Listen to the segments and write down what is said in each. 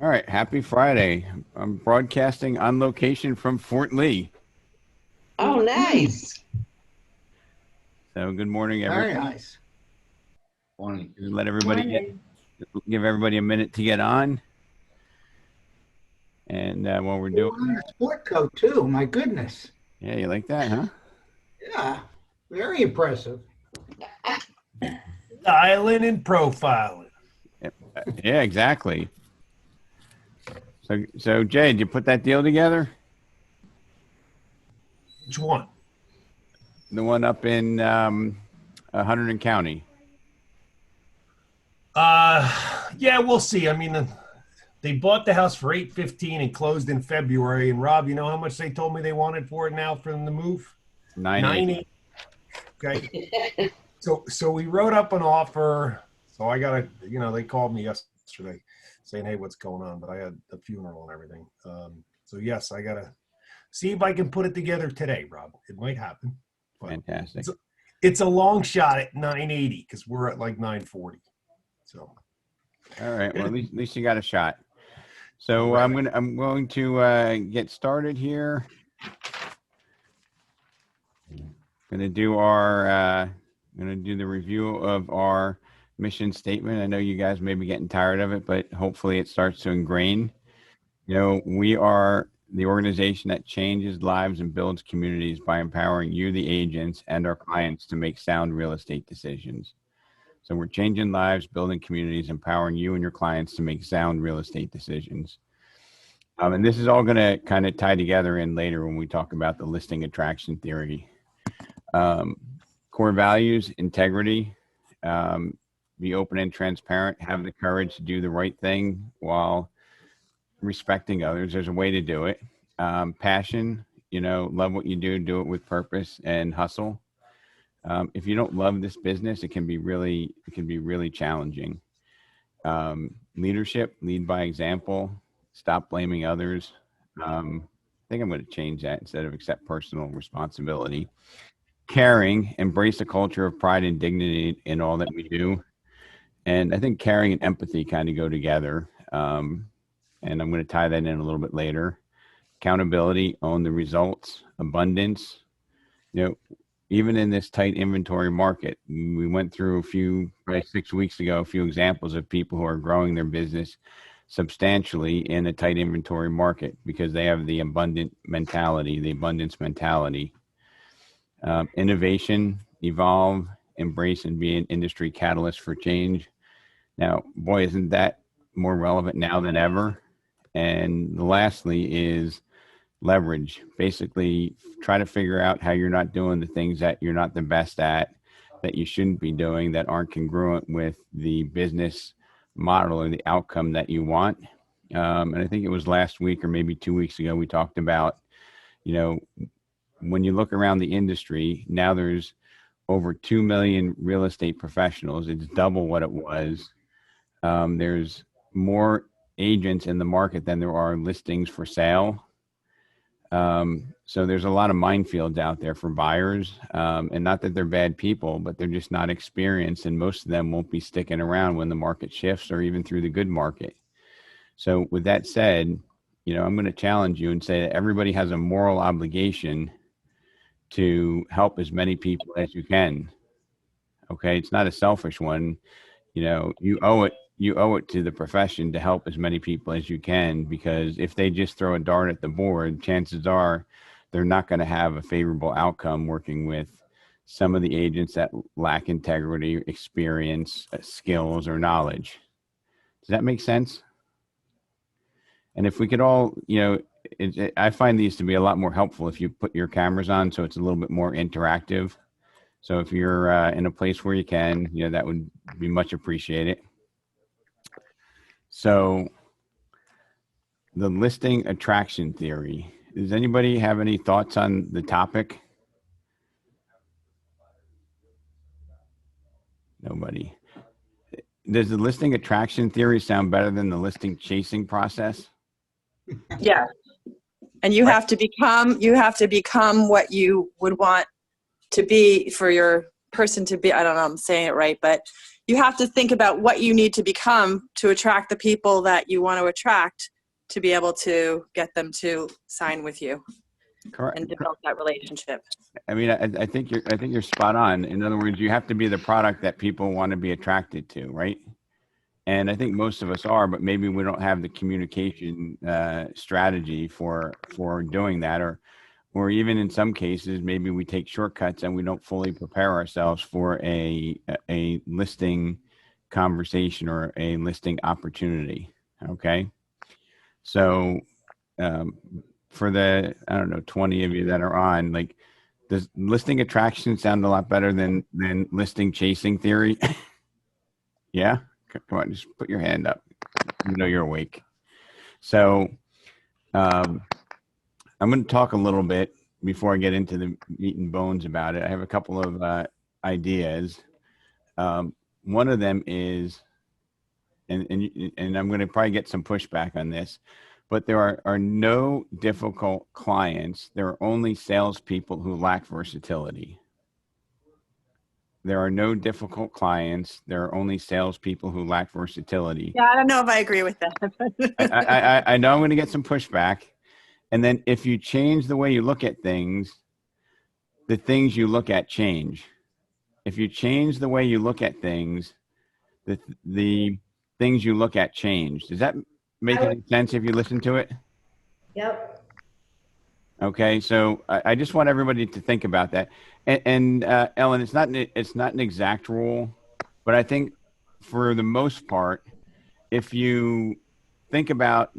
All right, happy Friday. I'm broadcasting on location from Fort Lee. Oh, nice. So good morning, Very everyone. nice. Morning. Let everybody give everybody a minute to get on. And while we're doing, Wearing a sport coat too. My goodness. yeah, you like that, huh? Yeah, very impressive. Styling and profiling. Yeah, exactly. So Jay, did you put that deal together? Which one? The one up in Hunterdon County. Yeah, we'll see. I mean, they bought the house for $815 and closed in February. And Rob, you know how much they told me they wanted for it now for them to move? 980. Okay. So we wrote up an offer. So I got they called me yesterday saying, hey, what's going on? But I had the funeral and everything. So yes, I got to see if I can put it together today, Rob. It might happen. Fantastic. It's a long shot at 980 because we're at like 940. So. All right. Well, at least you got a shot. So I'm going to get started here. Going to do the review of our mission statement. I know you guys may be getting tired of it, but hopefully it starts to ingrain. You know, we are the organization that changes lives and builds communities by empowering you, the agents, and our clients to make sound real estate decisions. So we're changing lives, building communities, empowering you and your clients to make sound real estate decisions. And this is all going to kind of tie together in later when we talk about the listing attraction theory. Core values, integrity, be open and transparent, have the courage to do the right thing while respecting others. There's a way to do it. Passion, love what you do it with purpose and hustle. If you don't love this business, it can be really challenging. Leadership, lead by example, stop blaming others. I think I'm going to change that instead of accept personal responsibility. Caring, embrace a culture of pride and dignity in all that we do. And I think caring and empathy kind of go together. And I'm going to tie that in a little bit later. Accountability, own the results, abundance. Even in this tight inventory market, we went through probably 6 weeks ago, a few examples of people who are growing their business substantially in a tight inventory market because they have the abundance mentality. Innovation, evolve, embrace, and be an industry catalyst for change. Now, boy, isn't that more relevant now than ever? And lastly is leverage. Basically, try to figure out how you're not doing the things that you're not the best at, that you shouldn't be doing, that aren't congruent with the business model or the outcome that you want. And I think it was last week or maybe 2 weeks ago, we talked about, when you look around the industry, now there's over 2 million real estate professionals. It's double what it was. There's more agents in the market than there are listings for sale. So there's a lot of minefields out there for buyers, and not that they're bad people, but they're just not experienced, and most of them won't be sticking around when the market shifts or even through the good market. So with that said, I'm going to challenge you and say that everybody has a moral obligation to help as many people as you can. Okay. It's not a selfish one. You owe it to the profession to help as many people as you can, because if they just throw a dart at the board, chances are they're not going to have a favorable outcome working with some of the agents that lack integrity, experience, skills, or knowledge. Does that make sense? And if we could all, I find these to be a lot more helpful if you put your cameras on, so it's a little bit more interactive. So if you're in a place where you can, that would be much appreciated. So the listing attraction theory. Does anybody have any thoughts on the topic? Nobody. Does the listing attraction theory sound better than the listing chasing process? Yeah. And you have to become what you would want to be for your person to be, I don't know, I'm saying it right, but you have to think about what you need to become to attract the people that you want to attract to be able to get them to sign with you Correct. and develop that relationship. I mean, I think you're spot on. In other words, you have to be the product that people want to be attracted to, right? And I think most of us are, but maybe we don't have the communication strategy for doing that, or even in some cases, maybe we take shortcuts and we don't fully prepare ourselves for a listing conversation or a listing opportunity. Okay. So for the, I don't know, 20 of you that are on, like, does listing attraction sound a lot better than listing chasing theory? Yeah. Come on, just put your hand up. You know you're awake. So I'm going to talk a little bit before I get into the meat and bones about it. I have a couple of ideas. One of them is, and I'm going to probably get some pushback on this, but there are no difficult clients. There are only salespeople who lack versatility. There are no difficult clients. There are only salespeople who lack versatility. Yeah, I don't know if I agree with that. I know I'm going to get some pushback. And then if you change the way you look at things, the things you look at change. If you change the way you look at things, the things you look at change. Does that make any sense if you listen to it? Yep. Okay, so I just want everybody to think about that. And Ellen, it's not an exact rule, but I think for the most part, if you think about,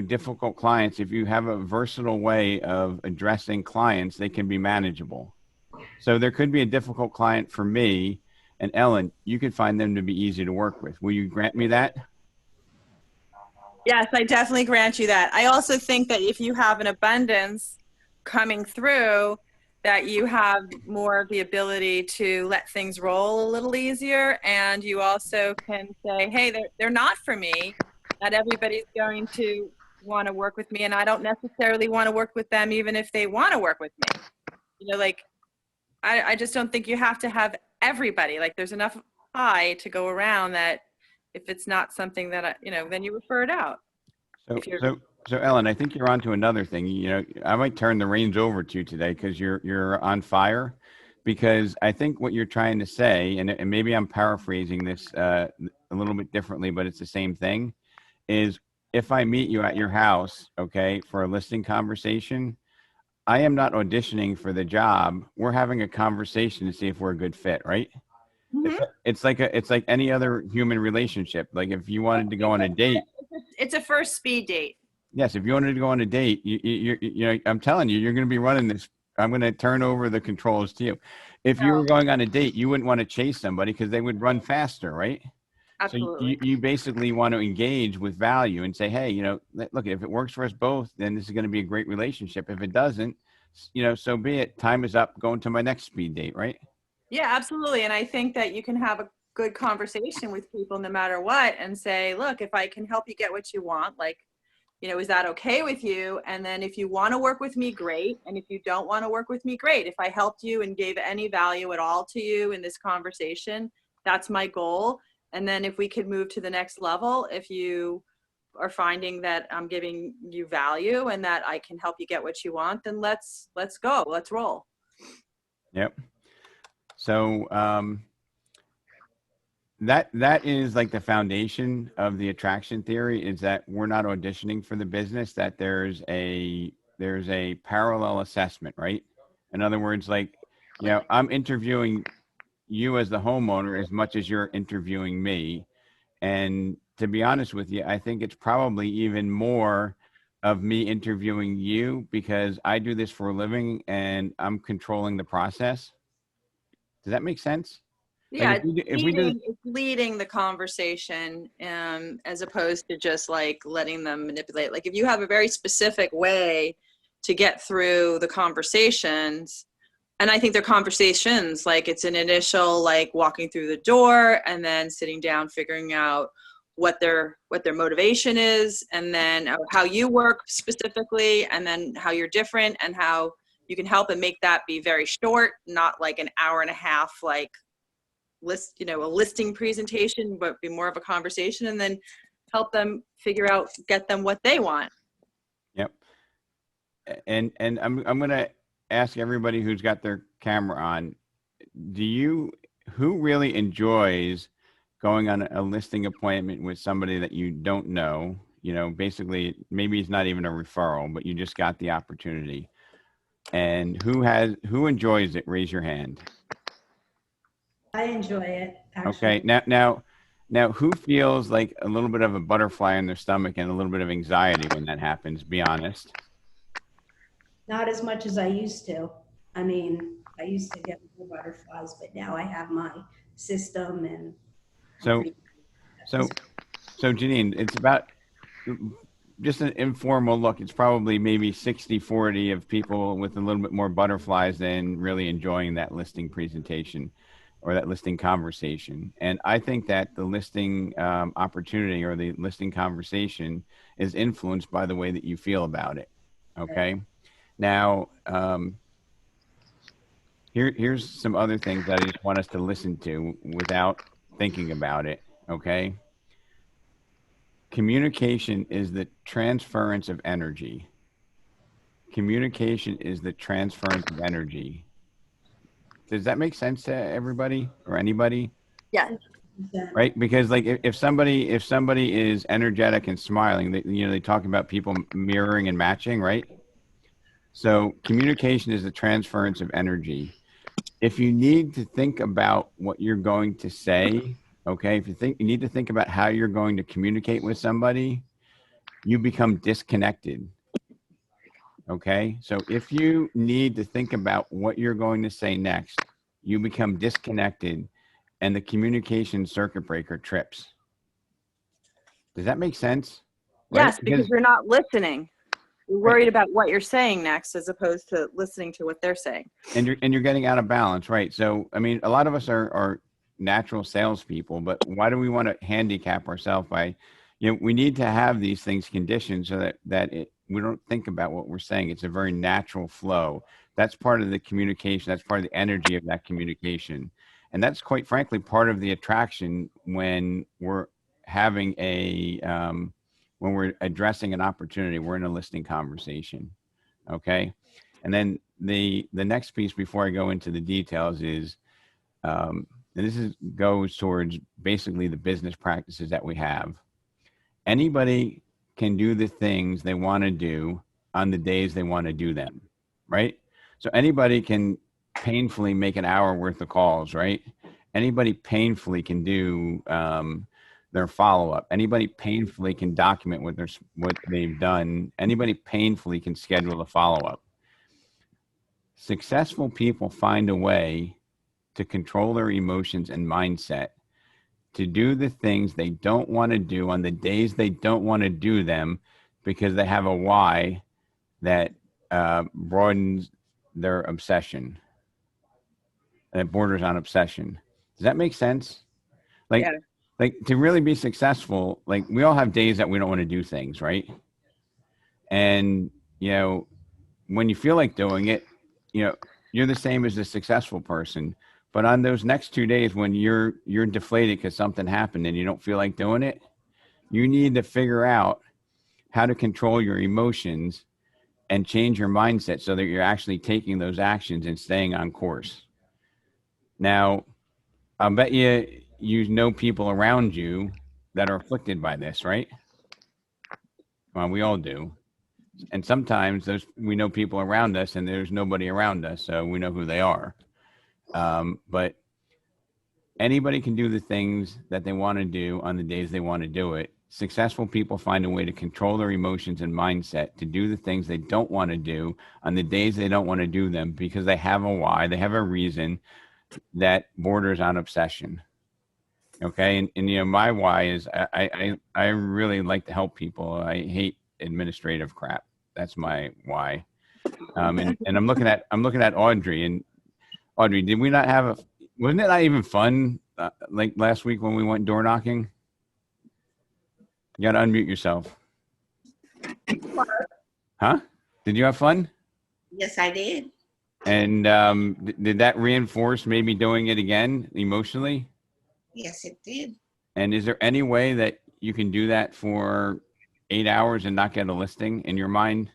difficult clients, if you have a versatile way of addressing clients, they can be manageable. So there could be a difficult client for me, and Ellen, you could find them to be easy to work with. Will you grant me that? Yes, I definitely grant you that. I also think that if you have an abundance coming through, that you have more of the ability to let things roll a little easier. And you also can say, hey, they're not for me. Not everybody's going to want to work with me. And I don't necessarily want to work with them, even if they want to work with me. Like, I just don't think you have to have everybody. Like, there's enough pie to go around that if it's not something that, then you refer it out. So Ellen, I think you're on to another thing. I might turn the reins over to you today because you're on fire, because I think what you're trying to say, and maybe I'm paraphrasing this a little bit differently, but it's the same thing, is if I meet you at your house, okay, for a listing conversation, I am not auditioning for the job. We're having a conversation to see if we're a good fit, right? Mm-hmm. It's like any other human relationship. Like if you wanted to go on a date, it's a first speed date. Yes, if you wanted to go on a date, I'm telling you, you're going to be running this. I'm going to turn over the controls to you. If you were going on a date, you wouldn't want to chase somebody because they would run faster, right? Absolutely. So you basically want to engage with value and say, hey, look, if it works for us both, then this is going to be a great relationship. If it doesn't, so be it. Time is up. Going to my next speed date, right? Yeah, absolutely. And I think that you can have a good conversation with people no matter what and say, look, if I can help you get what you want, like, is that okay with you? And then if you want to work with me, great. And if you don't want to work with me, great. If I helped you and gave any value at all to you in this conversation, that's my goal. And then if we could move to the next level, if you are finding that I'm giving you value and that I can help you get what you want, then let's go. Let's roll. Yep. So that is like the foundation of the attraction theory, is that we're not auditioning for the business, that there's a parallel assessment, right? In other words, like, I'm interviewing you as the homeowner as much as you're interviewing me. And to be honest with you, I think it's probably even more of me interviewing you because I do this for a living and I'm controlling the process. Does that make sense? Yeah, Like it's leading the conversation as opposed to just like letting them manipulate. Like if you have a very specific way to get through the conversations, and I think they're conversations, like it's an initial like walking through the door and then sitting down, figuring out what their motivation is, and then how you work specifically, and then how you're different and how you can help and make that be very short, not like an hour and a half, like list, a listing presentation, but be more of a conversation, and then help them figure out, get them what they want. Yep. And I'm going to ask everybody who's got their camera on, who really enjoys going on a listing appointment with somebody that you don't know? Basically, maybe it's not even a referral, but you just got the opportunity. And who enjoys it? Raise your hand. I enjoy it, actually. Okay. Now, who feels like a little bit of a butterfly in their stomach and a little bit of anxiety when that happens? Be honest. Not as much as I used to. I mean, I used to get more butterflies, but now I have my system and. So Janine, it's about just an informal look. It's probably maybe 60-40 of people with a little bit more butterflies than really enjoying that listing presentation or that listing conversation. And I think that the listing opportunity or the listing conversation is influenced by the way that you feel about it. Okay. Now, here's some other things that I just want us to listen to without thinking about it. Okay. Communication is the transference of energy. Communication is the transference of energy. Does that make sense to everybody or anybody? Yeah. Right? Because like if somebody is energetic and smiling, they talk about people mirroring and matching, right? So communication is the transference of energy. If you need to think about what you're going to say, okay, if you need to think about how you're going to communicate with somebody, you become disconnected. Okay, so if you need to think about what you're going to say next, you become disconnected and the communication circuit breaker trips. Does that make sense? Right? Yes, because you're not listening. You're worried about what you're saying next as opposed to listening to what they're saying. And you're getting out of balance, right? So, I mean, a lot of us are natural salespeople, but why do we want to handicap ourselves by, we need to have these things conditioned so that we don't think about what we're saying. It's a very natural flow. That's part of the communication. That's part of the energy of that communication. And that's quite frankly part of the attraction when we're having when we're addressing an opportunity, we're in a listing conversation. Okay. And then the next piece before I go into the details is, and this goes towards basically the business practices that we have. Anybody can do the things they want to do on the days they want to do them, right? So anybody can painfully make an hour worth of calls, right? Anybody painfully can do their follow-up. Anybody painfully can document what they've done. Anybody painfully can schedule a follow-up. Successful people find a way to control their emotions and mindset, to do the things they don't want to do on the days they don't want to do them because they have a why that broadens their obsession, that borders on obsession. Does that make sense? Like, Yeah. Like to really be successful, like we all have days that we don't want to do things, right? And, when you feel like doing it, you're the same as the successful person. But on those next 2 days when you're deflated because something happened and you don't feel like doing it, you need to figure out how to control your emotions and change your mindset so that you're actually taking those actions and staying on course. Now, I'll bet you know people around you that are afflicted by this, right? Well, we all do. And sometimes we know people around us and there's nobody around us, so we know who they are. But anybody can do the things that they want to do on the days they want to do it. Successful people find a way to control their emotions and mindset to do the things they don't want to do on the days they don't want to do them because they have a why, they have a reason that borders on obsession. Okay. And my why is I really like to help people. I hate administrative crap. That's my why. And I'm looking at Audrey, and Audrey, did we not wasn't it not even fun like last week when we went door knocking? You got to unmute yourself. Huh? Did you have fun? Yes, I did. And did that reinforce maybe doing it again emotionally? Yes, it did. And is there any way that you can do that for 8 hours and not get a listing in your mind?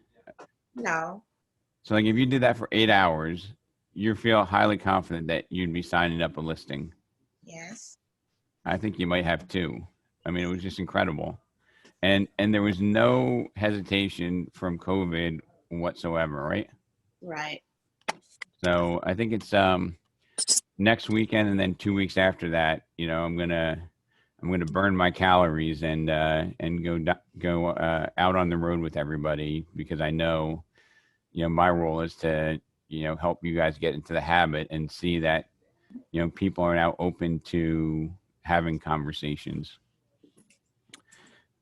No. So like if you did that for 8 hours, you feel highly confident that you'd be signing up a listing. Yes. I think you might have two. I mean, it was just incredible. And there was no hesitation from COVID whatsoever, right? Right. So I think it's next weekend and then 2 weeks after that, you know, I'm gonna burn my calories and go out on the road with everybody, because I know, you know, my role is to, you know, help you guys get into the habit and see that, you know, people are now open to having conversations.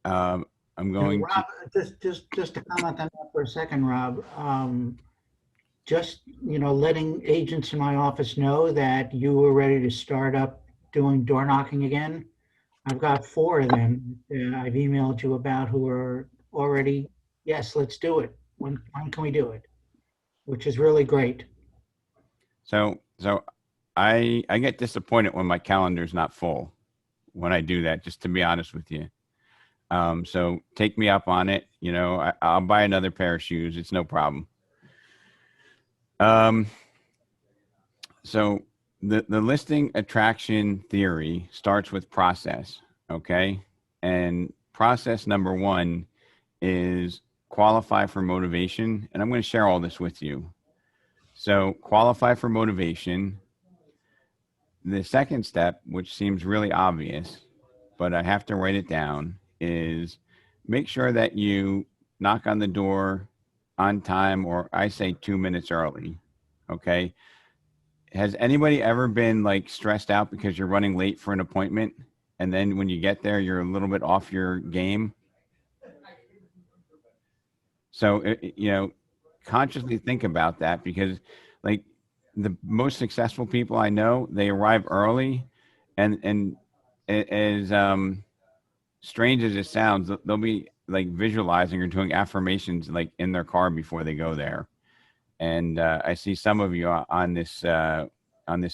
I'm And going Rob, to, just to comment on that for a second, Rob. Just, you know, letting agents in my office know that you were ready to start up doing door knocking again. I've got 4 of them. I've emailed you about who are already, yes, let's do it. When can we do it? Which is really great. so I get disappointed when my calendar's not full when I do that, just to be honest with you. So take me up on it. You know, I'll buy another pair of shoes. It's no problem. So the listing attraction theory starts with process, okay? And process number 1 is qualify for motivation. And I'm going to share all this with you. So qualify for motivation. The second step, which seems really obvious, but I have to write it down, is make sure that you knock on the door on time, or I say 2 minutes early, okay? Has anybody ever been like stressed out because you're running late for an appointment, and then when you get there, you're a little bit off your game? So, you know, consciously think about that, because like the most successful people I know, they arrive early, and as strange as it sounds, they'll be like visualizing or doing affirmations like in their car before they go there. And I see some of you on this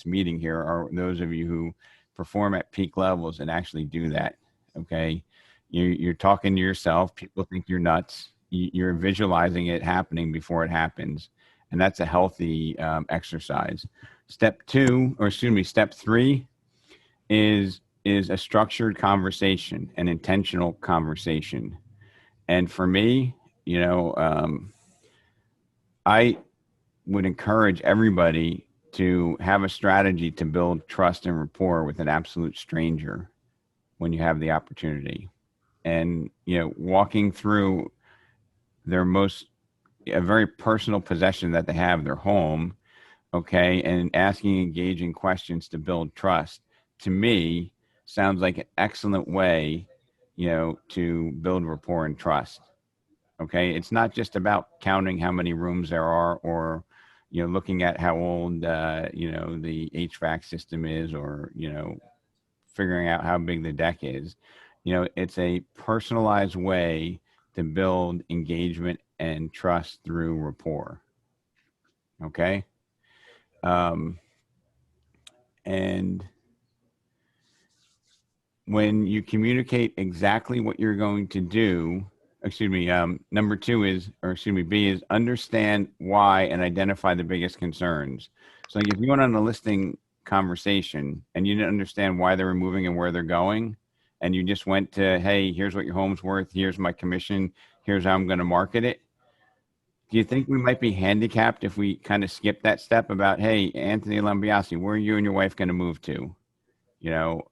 meeting here are those of you who perform at peak levels and actually do that. Okay, you're talking to yourself. People think you're nuts. You're visualizing it happening before it happens, and that's a healthy exercise. Step 3 is a structured conversation, an intentional conversation. And for me, you know, I would encourage everybody to have a strategy to build trust and rapport with an absolute stranger when you have the opportunity. And, you know, walking through a very personal possession that they have, their home, okay, and asking engaging questions to build trust, to me, sounds like an excellent way, you know, to build rapport and trust. Okay, it's not just about counting how many rooms there are, or, you know, looking at how old, you know, the HVAC system is, or, you know, figuring out how big the deck is. You know, it's a personalized way to build engagement and trust through rapport. Okay. And when you communicate exactly what you're going to do, number 2 is, B is understand why and identify the biggest concerns. So like if you went on a listing conversation and you didn't understand why they were moving and where they're going, and you just went to, hey, here's what your home's worth, here's my commission, here's how I'm going to market it. Do you think we might be handicapped if we kind of skip that step about, hey, Anthony Lambiasi, where are you and your wife going to move to? You know,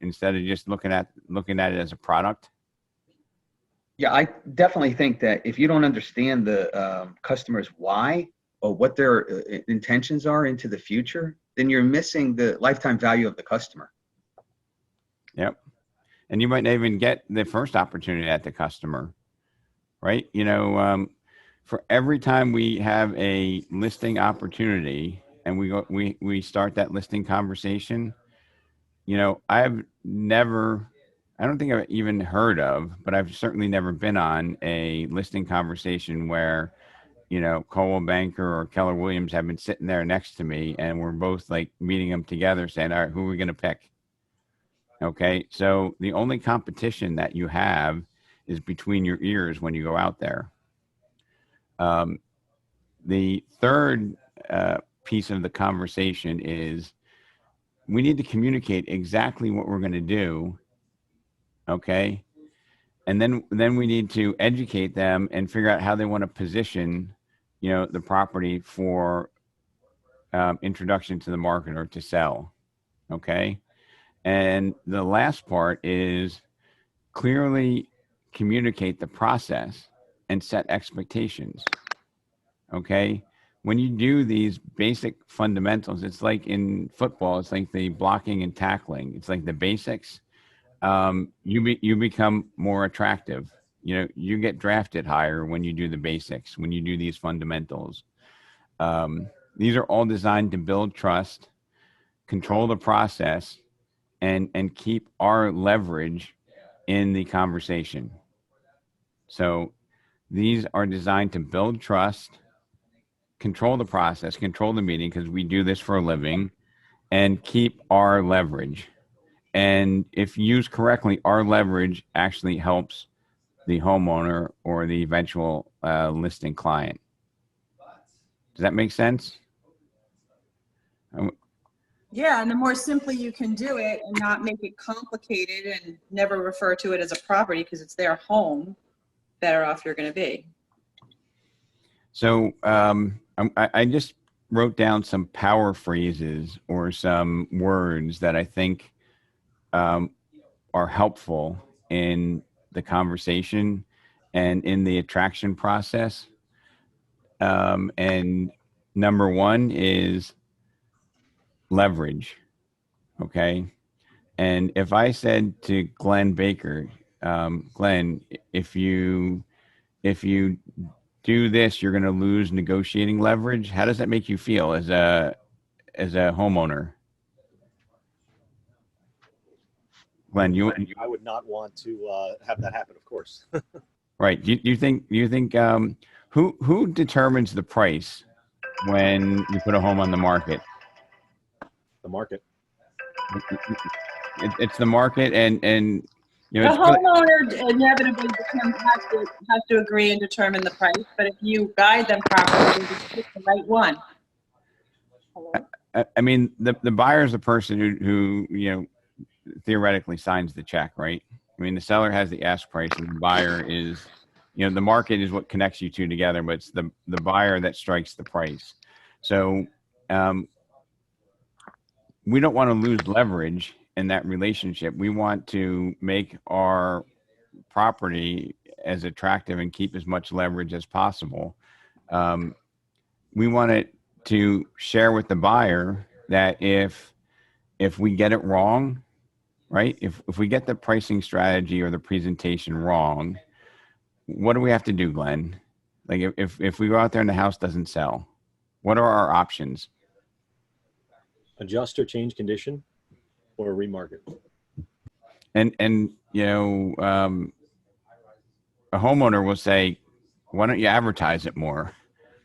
instead of just looking at it as a product. Yeah, I definitely think that if you don't understand the customer's why or what their intentions are into the future, then you're missing the lifetime value of the customer. Yep. And you might not even get the first opportunity at the customer, right? You know, for every time we have a listing opportunity and we start that listing conversation, you know, I don't think I've even heard of, but I've certainly never been on a listing conversation where, Coldwell Banker or Keller Williams have been sitting there next to me, and we're both like meeting them together saying, all right, who are we going to pick? Okay. So the only competition that you have is between your ears when you go out there. The third piece of the conversation is we need to communicate exactly what we're going to do. Okay. And then we need to educate them and figure out how they want to position, the property for introduction to the market or to sell. Okay. And the last part is clearly communicate the process and set expectations. Okay. When you do these basic fundamentals, it's like in football, it's like the blocking and tackling. It's like the basics. You become more attractive. You get drafted higher when you do the basics, when you do these fundamentals. These are all designed to build trust, control the process, and keep our leverage in the conversation. So these are designed to build trust, control the process, control the meeting, because we do this for a living, and keep our leverage. And if used correctly, our leverage actually helps the homeowner or the eventual listing client. Does that make sense? Yeah, and the more simply you can do it and not make it complicated and never refer to it as a property because it's their home, better off you're going to be. So I just wrote down some power phrases or some words that I think are helpful in the conversation and in the attraction process. And number one is leverage. Okay. And if I said to Glenn Baker, Glenn, if you do this, you're going to lose negotiating leverage. How does that make you feel as a homeowner? Glenn, I would not want to have that happen, of course. right. Do you think who determines the price when you put a home on the market? The market. It's the market, and The homeowner inevitably has to agree and determine the price, but if you guide them properly, you pick the right one. I mean, the buyer is the person who theoretically signs the check, right? I mean, the seller has the ask price, and the buyer is, the market is what connects you two together, but it's the buyer that strikes the price. So we don't want to lose leverage in that relationship. We want to make our property as attractive and keep as much leverage as possible. We want it to share with the buyer that if we get it wrong, right? If we get the pricing strategy or the presentation wrong, what do we have to do, Glenn? Like if we go out there and the house doesn't sell, what are our options? Adjust or change condition or remarket. And a homeowner will say, why don't you advertise it more?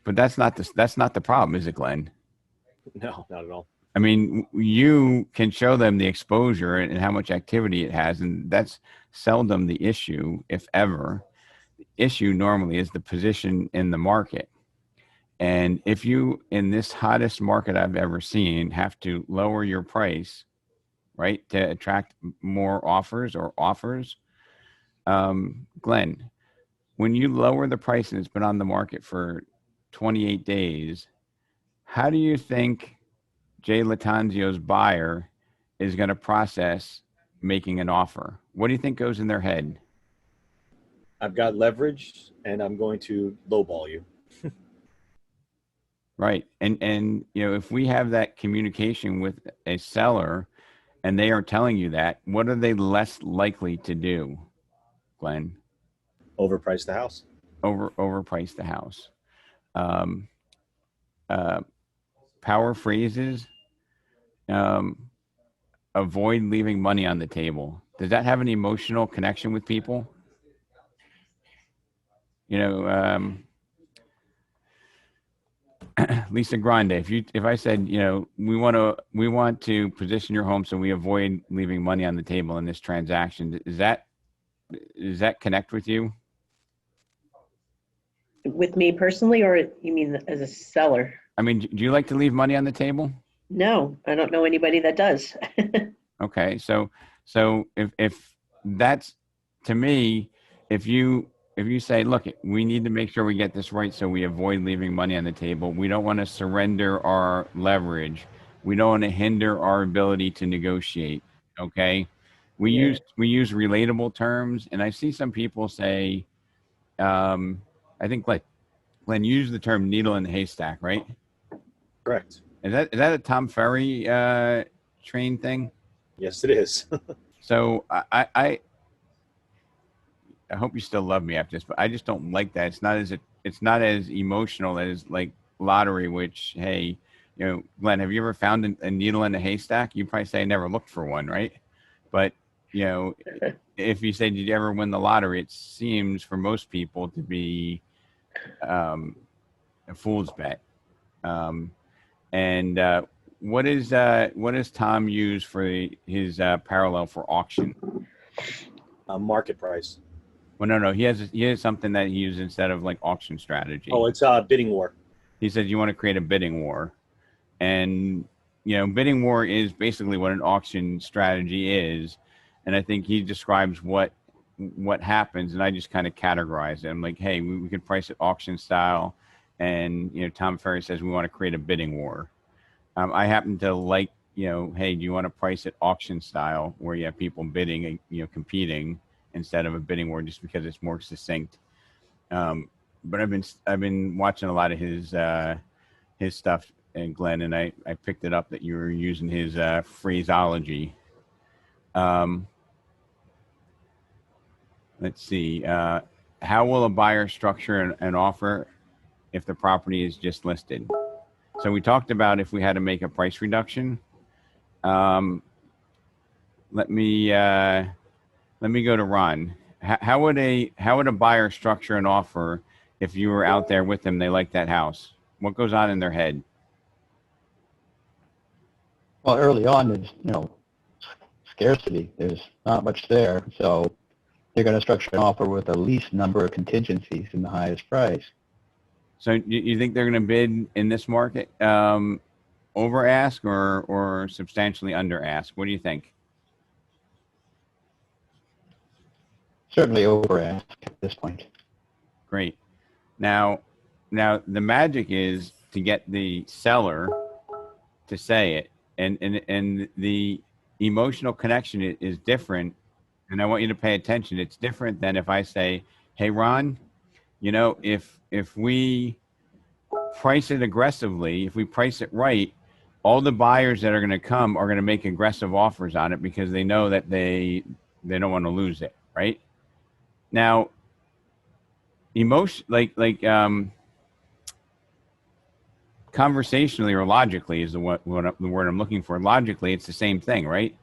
But that's not the problem, is it, Glenn? No, not at all. I mean, you can show them the exposure and how much activity it has, and that's seldom the issue, if ever. The issue normally is the position in the market. And if you, in this hottest market I've ever seen, have to lower your price, right, to attract more offers, Glenn, when you lower the price and it's been on the market for 28 days, how do you think Jay Latanzio's buyer is going to process making an offer? What do you think goes in their head? I've got leverage and I'm going to lowball you. Right. And if we have that communication with a seller and they are telling you that, what are they less likely to do, Glenn? Overprice the house. Overprice the house. Power phrases. Avoid leaving money on the table. Does that have an emotional connection with people? Lisa Grande, if I said, we want to position your home so we avoid leaving money on the table in this transaction, does that connect with you? With me personally, or you mean as a seller? I mean, do you like to leave money on the table? No, I don't know anybody that does. Okay, so if that's, to me, if you say, look, we need to make sure we get this right so we avoid leaving money on the table. We don't want to surrender our leverage. We don't want to hinder our ability to negotiate. Okay, we use relatable terms, and I see some people say, I think Glenn used the term needle in the haystack, right? Correct. Is that a Tom Ferry train thing? Yes, it is. So I hope you still love me after this, but I just don't like that. It's not as emotional as like lottery, which, hey, Glenn, have you ever found a needle in a haystack? You probably say I never looked for one, right? But if you say, did you ever win the lottery? It seems for most people to be a fool's bet. What does Tom use for his parallel for auction? Market price. Well, no, he has something that he uses instead of like auction strategy. Oh, it's a bidding war. He says you want to create a bidding war, and bidding war is basically what an auction strategy is, and I think he describes what happens, and I just kind of categorize it. I'm like, hey, we could price it auction style, and Tom Ferry says we want to create a bidding war. I happen to like, hey, do you want to price it auction style where you have people bidding and, competing instead of a bidding war, just because it's more succinct. But I've been watching a lot of his stuff, and Glenn, and I picked it up that you were using his phraseology. Let's see. How will a buyer structure an offer if the property is just listed? So we talked about if we had to make a price reduction. Let me go to Ron. How would a buyer structure an offer if you were out there with them? They like that house. What goes on in their head? Well, early on, there's scarcity. There's not much there, so they're going to structure an offer with the least number of contingencies and the highest price. So you think they're going to bid in this market over ask or substantially under ask? What do you think? Certainly over ask at this point. Great. Now the magic is to get the seller to say it, and the emotional connection is different. And I want you to pay attention. It's different than if I say, hey, Ron, if we price it aggressively, if we price it right, all the buyers that are going to come are going to make aggressive offers on it because they know that they don't want to lose it, right? Now, conversationally or logically is the word I'm looking for. Logically, it's the same thing, right?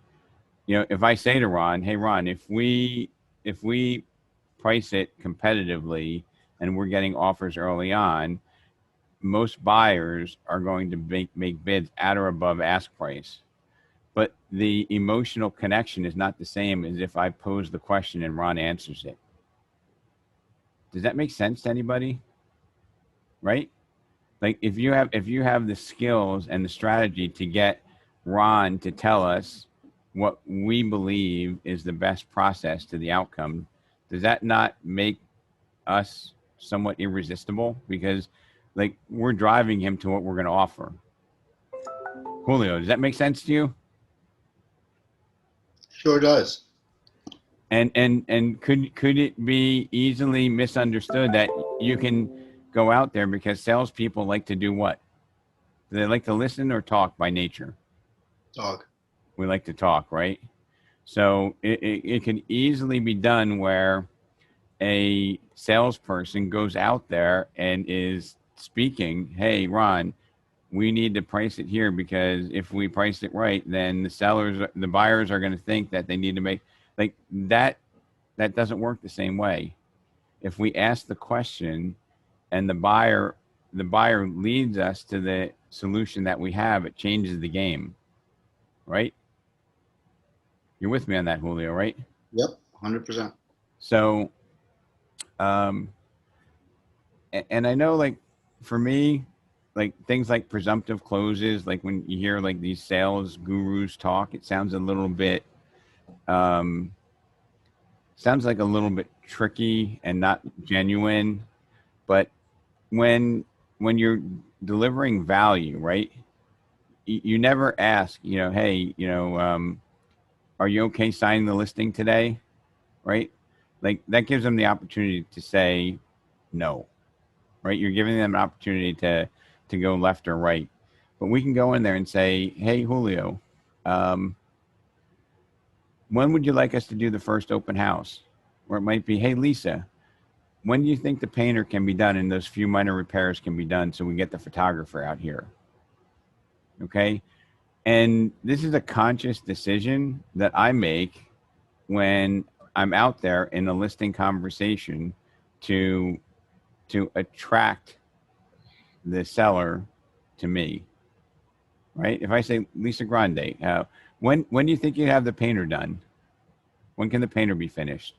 If I say to Ron, hey, Ron, if we price it competitively and we're getting offers early on, most buyers are going to make bids at or above ask price. But the emotional connection is not the same as if I pose the question and Ron answers it. Does that make sense to anybody? Right? Like if you have the skills and the strategy to get Ron to tell us what we believe is the best process to the outcome, does that not make us somewhat irresistible? Because we're driving him to what we're going to offer. Julio, does that make sense to you? Sure does. And could it be easily misunderstood that you can go out there because salespeople like to do what? Do they like to listen or talk by nature? Talk. We like to talk, right? So it can easily be done where a salesperson goes out there and is speaking, hey, Ron, we need to price it here because if we price it right, then the buyers are going to think that they need to make that doesn't work the same way. If we ask the question and the buyer, the buyer leads us to the solution that we have, it changes the game, right? You're with me on that, Julio, right? Yep, 100%. So, and I know, like, for me, like things like presumptive closes, like when you hear like these sales gurus talk, it sounds a little bit, sounds like a little bit tricky and not genuine. But when you're delivering value, right? You never ask, hey, are you okay signing the listing today? Right? Like that gives them the opportunity to say no, right? You're giving them an opportunity to go left or right. But we can go in there and say, hey, Julio, when would you like us to do the first open house? Or it might be, hey, Lisa, when do you think the painter can be done and those few minor repairs can be done so we get the photographer out here? Okay. And this is a conscious decision that I make when I'm out there in a listing conversation to attract the seller to me, right? If I say, Lisa Grande, when do you think you have the painter done? When can the painter be finished?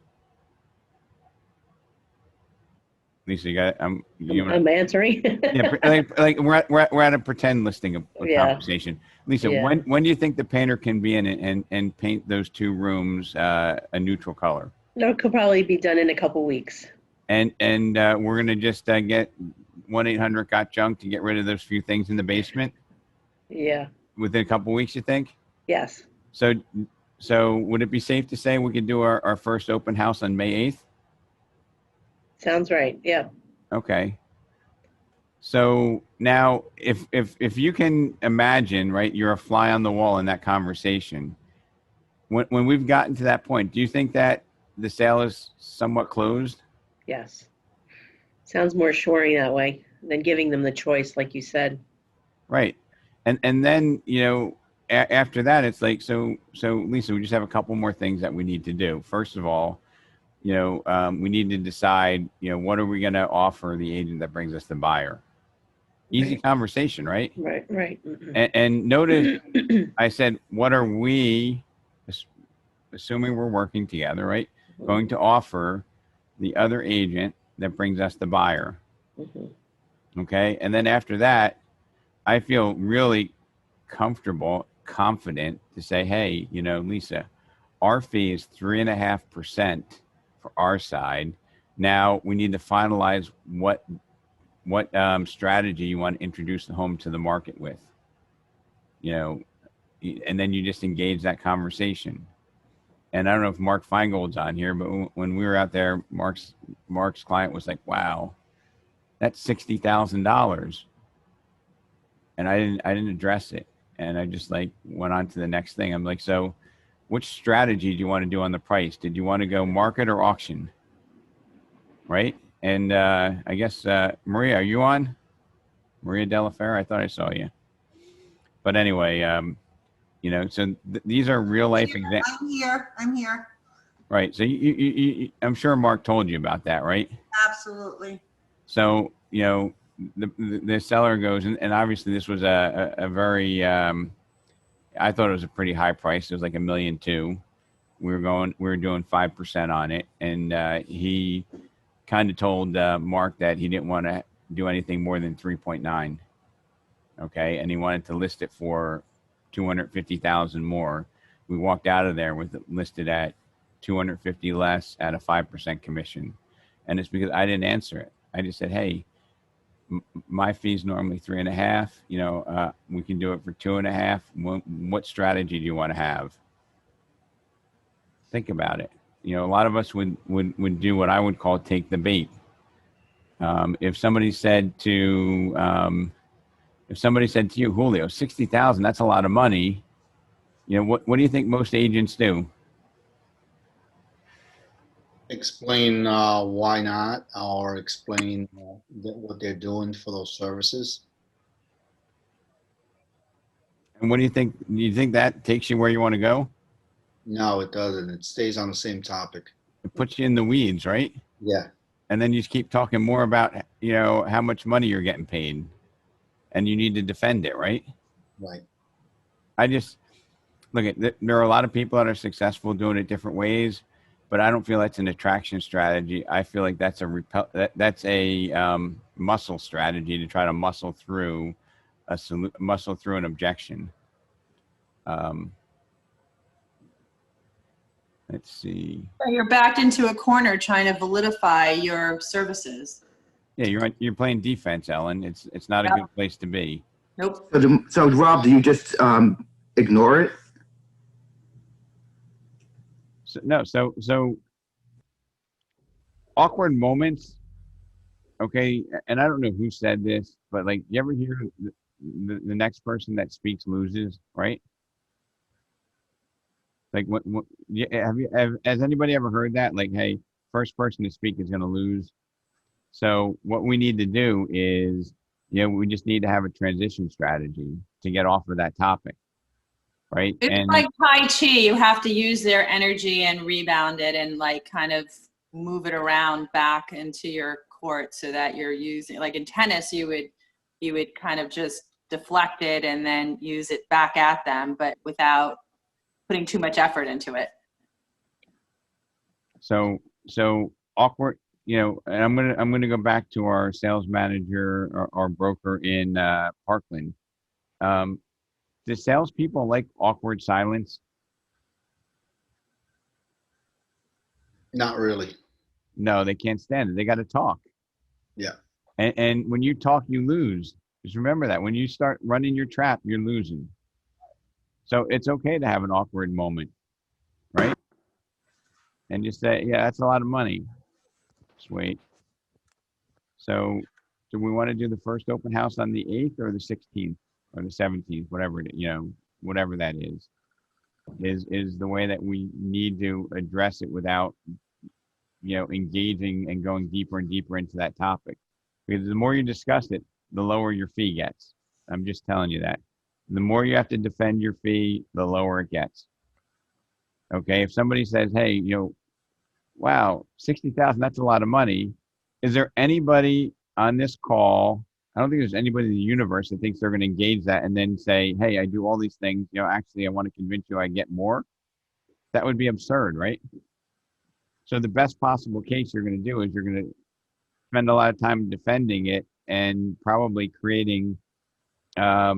Lisa, you got it. I'm answering. Yeah, like we're at a pretend listing of conversation. Lisa, Yeah. when do you think the painter can be in and paint those two rooms a neutral color? That could probably be done in a couple weeks. And we're gonna just get 1-800-GOT-JUNK to get rid of those few things in the basement Yeah. within a couple weeks, you think? Yes. So would it be safe to say we could do our first open house on May 8th? Sounds right. Yeah. Okay. So now if you can imagine, right, you're a fly on the wall in that conversation. When we've gotten to that point, do you think that the sale is somewhat closed? Yes. Sounds more assuring that way than giving them the choice, like you said. Right. And then, after that, it's like, so Lisa, we just have a couple more things that we need to do. First of all, we need to decide, what are we going to offer the agent that brings us the buyer? Easy Right. Conversation, right? Right. And notice I said, what are we, assuming we're working together, right, going to offer the other agent that brings us the buyer? Okay. And then after that, I feel really comfortable, confident to say, hey, Lisa, our fee is 3.5% for our side. Now we need to finalize what strategy you want to introduce the home to the market with, and then you just engage that conversation. And I don't know if Mark Feingold's on here, but when we were out there, Mark's client was like, wow, that's $60,000. And I didn't address it. And I just went on to the next thing. I'm like, so which strategy do you want to do on the price? Did you want to go market or auction? Right. And I guess, Maria, are you on? Maria Delaferra? I thought I saw you. But anyway, so these are real life examples. I'm here. Right. So you, I'm sure Mark told you about that, right? Absolutely. So, the seller goes, and obviously this was a very, I thought it was a pretty high price. It was like $1.2 million. We were doing 5% on it. And he kind of told Mark that he didn't want to do anything more than 3.9. Okay. And he wanted to list it for 250,000 more. We walked out of there with it listed at 250 less at a 5% commission. And it's because I didn't answer it. I just said, hey, my fee is normally 3.5. We can do it for 2.5. What strategy do you want to have? Think about it. A lot of us would do what I would call take the bait. If somebody said to you, Julio, 60,000, that's a lot of money. What do you think most agents do? Explain why not, or explain what they're doing for those services. And what do you think? Do you think that takes you where you want to go? No, it doesn't. It stays on the same topic. It puts you in the weeds, right? Yeah. and then you just keep talking more about, you know, how much money you're getting paid, and you need to defend it, right? Right. I just look at there are a lot of people that are successful doing it different ways, but I don't feel that's an attraction strategy. I feel like that's that's a muscle strategy to try to muscle through an objection. Let's see. So you're backed into a corner trying to validify your services. Yeah, you're playing defense, Ellen. It's not a good place to be. Nope. So Rob, do you just ignore it? So awkward moments. Okay, and I don't know who said this, but like, you ever hear the next person that speaks loses, right? Like, has anybody ever heard that? Like, hey, first person to speak is going to lose. So what we need to do is, you know, we just need to have a transition strategy to get off of that topic, right? It's like Tai Chi. You have to use their energy and rebound it and like kind of move it around back into your court so that you're using, like in tennis, you would kind of just deflect it and then use it back at them, but without putting too much effort into it. So awkward, you know, and I'm gonna go back to our sales manager, our broker in Parkland. Do salespeople like awkward silence? Not really. No, they can't stand it. They got to talk. Yeah. And when you talk, you lose. Just remember that when you start running your trap, you're losing. So it's okay to have an awkward moment, right? And just say, yeah, that's a lot of money. Just wait. So do we want to do the first open house on the 8th or the 16th or the 17th, whatever it, you know, whatever that is the way that we need to address it without, you know, engaging and going deeper and deeper into that topic. Because the more you discuss it, the lower your fee gets. I'm just telling you that. The more you have to defend your fee, the lower it gets. Okay, if somebody says, hey, you know, wow, 60,000, that's a lot of money. Is there anybody on this call? I don't think there's anybody in the universe that thinks they're going to engage that and then say, hey, I do all these things, you know, actually I want to convince you I get more. That would be absurd, right? So the best possible case you're going to do is you're going to spend a lot of time defending it and probably creating, you're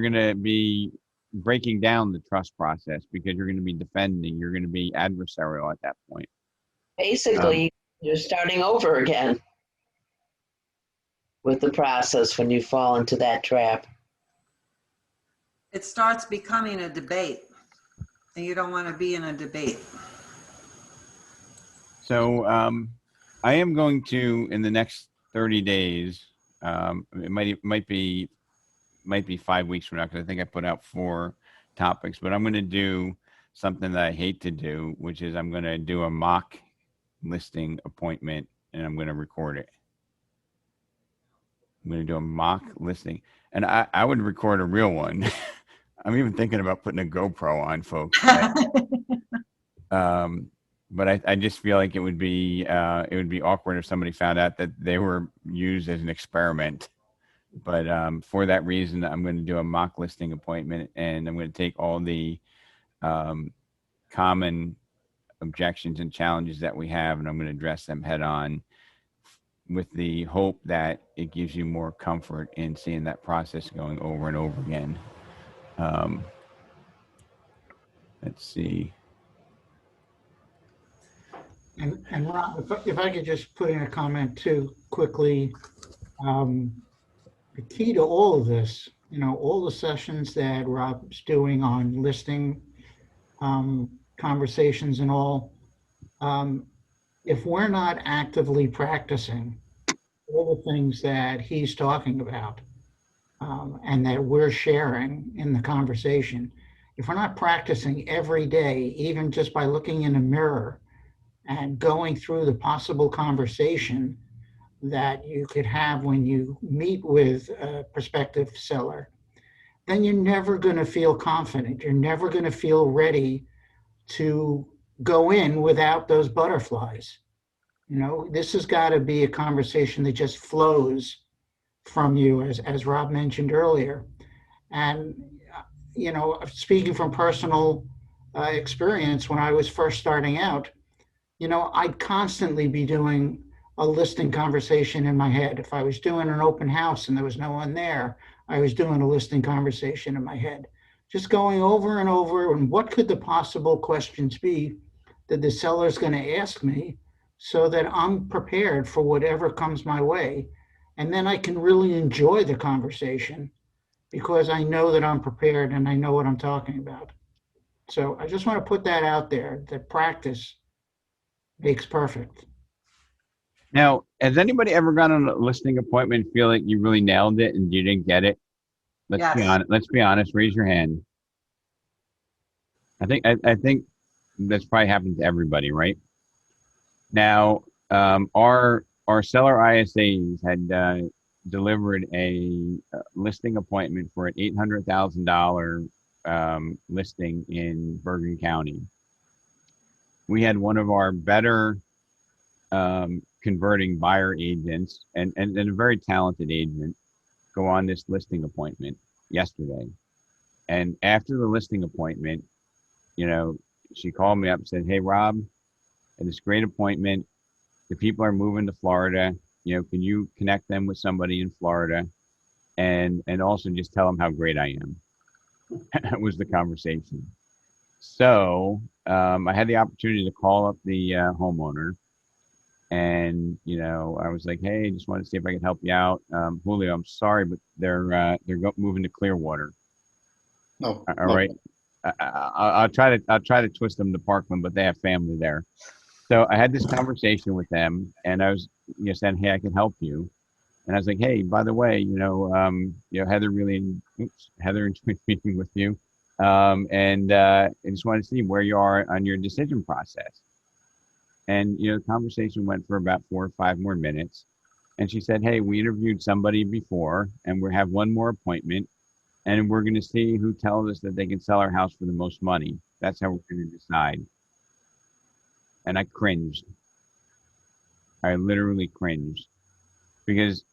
going to be breaking down the trust process because you're going to be defending, you're going to be adversarial at that point. Basically, you're starting over again with the process when you fall into that trap. It starts becoming a debate, and you don't want to be in a debate. So I am going to, in the next 30 days, it might be 5 weeks from now, because I think I put out 4 topics, but I'm going to do something that I hate to do, which is I'm going to do a mock listing appointment and I'm going to record it. I'm going to do a mock listing, and I would record a real one. I'm even thinking about putting a GoPro on, folks. But I just feel like it would be awkward if somebody found out that they were used as an experiment. But for that reason, I'm going to do a mock listing appointment, and I'm going to take all the common objections and challenges that we have, and I'm going to address them head on, with the hope that it gives you more comfort in seeing that process going over and over again. Let's see. And Rob, if I could just put in a comment too quickly, the key to all of this, you know, all the sessions that Rob's doing on listing conversations and all, if we're not actively practicing all the things that he's talking about and that we're sharing in the conversation, if we're not practicing every day, even just by looking in a mirror and going through the possible conversation that you could have when you meet with a prospective seller, then you're never going to feel confident. You're never going to feel ready to go in without those butterflies. You know, this has got to be a conversation that just flows from you, as Rob mentioned earlier. And, you know, speaking from personal experience, when I was first starting out, you know, I'd constantly be doing a listing conversation in my head. If I was doing an open house and there was no one there, I was doing a listing conversation in my head, just going over and over. And what could the possible questions be that the seller's going to ask me so that I'm prepared for whatever comes my way? And then I can really enjoy the conversation because I know that I'm prepared and I know what I'm talking about. So I just want to put that out there, that practice makes perfect. Now, has anybody ever gone on a listing appointment and feel like you really nailed it and you didn't get it? Let's be Yes. honest. Let's be honest. Raise your hand. I think that's probably happened to everybody, right? Now, our seller ISAs had delivered a listing appointment for an $800,000 listing in Bergen County. We had one of our better converting buyer agents and a very talented agent go on this listing appointment yesterday. And after the listing appointment, you know, she called me up and said, "Hey, Rob, at this great appointment, the people are moving to Florida. You know, can you connect them with somebody in Florida and also just tell them how great I am?" That was the conversation. So I had the opportunity to call up the homeowner. And, you know, I was like, "Hey, just wanted to see if I could help you out. Julio, I'm sorry, but they're moving to Clearwater." No. All right. I'll try to twist them to Parkland, but they have family there. So I had this conversation with them, and I was, you know, saying, "Hey, I can help you." And I was like, "Hey, by the way, Heather enjoyed speaking with you, and I just wanted to see where you are on your decision process." And, you know, the conversation went for about 4 or 5 more minutes. And she said, "Hey, we interviewed somebody before, and we have one more appointment, and we're going to see who tells us that they can sell our house for the most money. That's how we're going to decide." And I cringed. I literally cringed because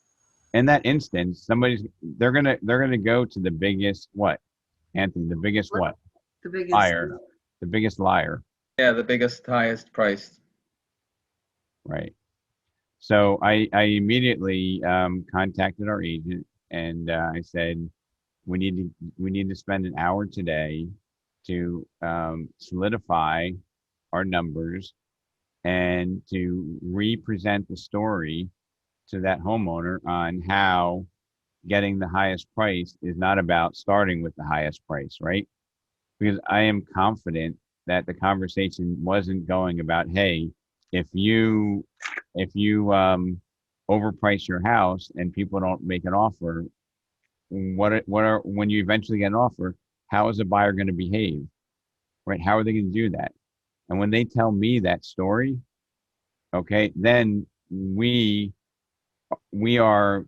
in that instance, they're gonna go to the biggest what, Anthony? The biggest what? The biggest Liar. The biggest liar. Yeah, the biggest, highest priced. Right. So I immediately contacted our agent and I said, we need to spend an hour today to solidify our numbers and to represent the story to that homeowner on how getting the highest price is not about starting with the highest price, right? Because I am confident that the conversation wasn't going about, "Hey, if you overprice your house and people don't make an offer, when you eventually get an offer, how is a buyer going to behave, right? How are they going to do that?" And when they tell me that story, okay, then we are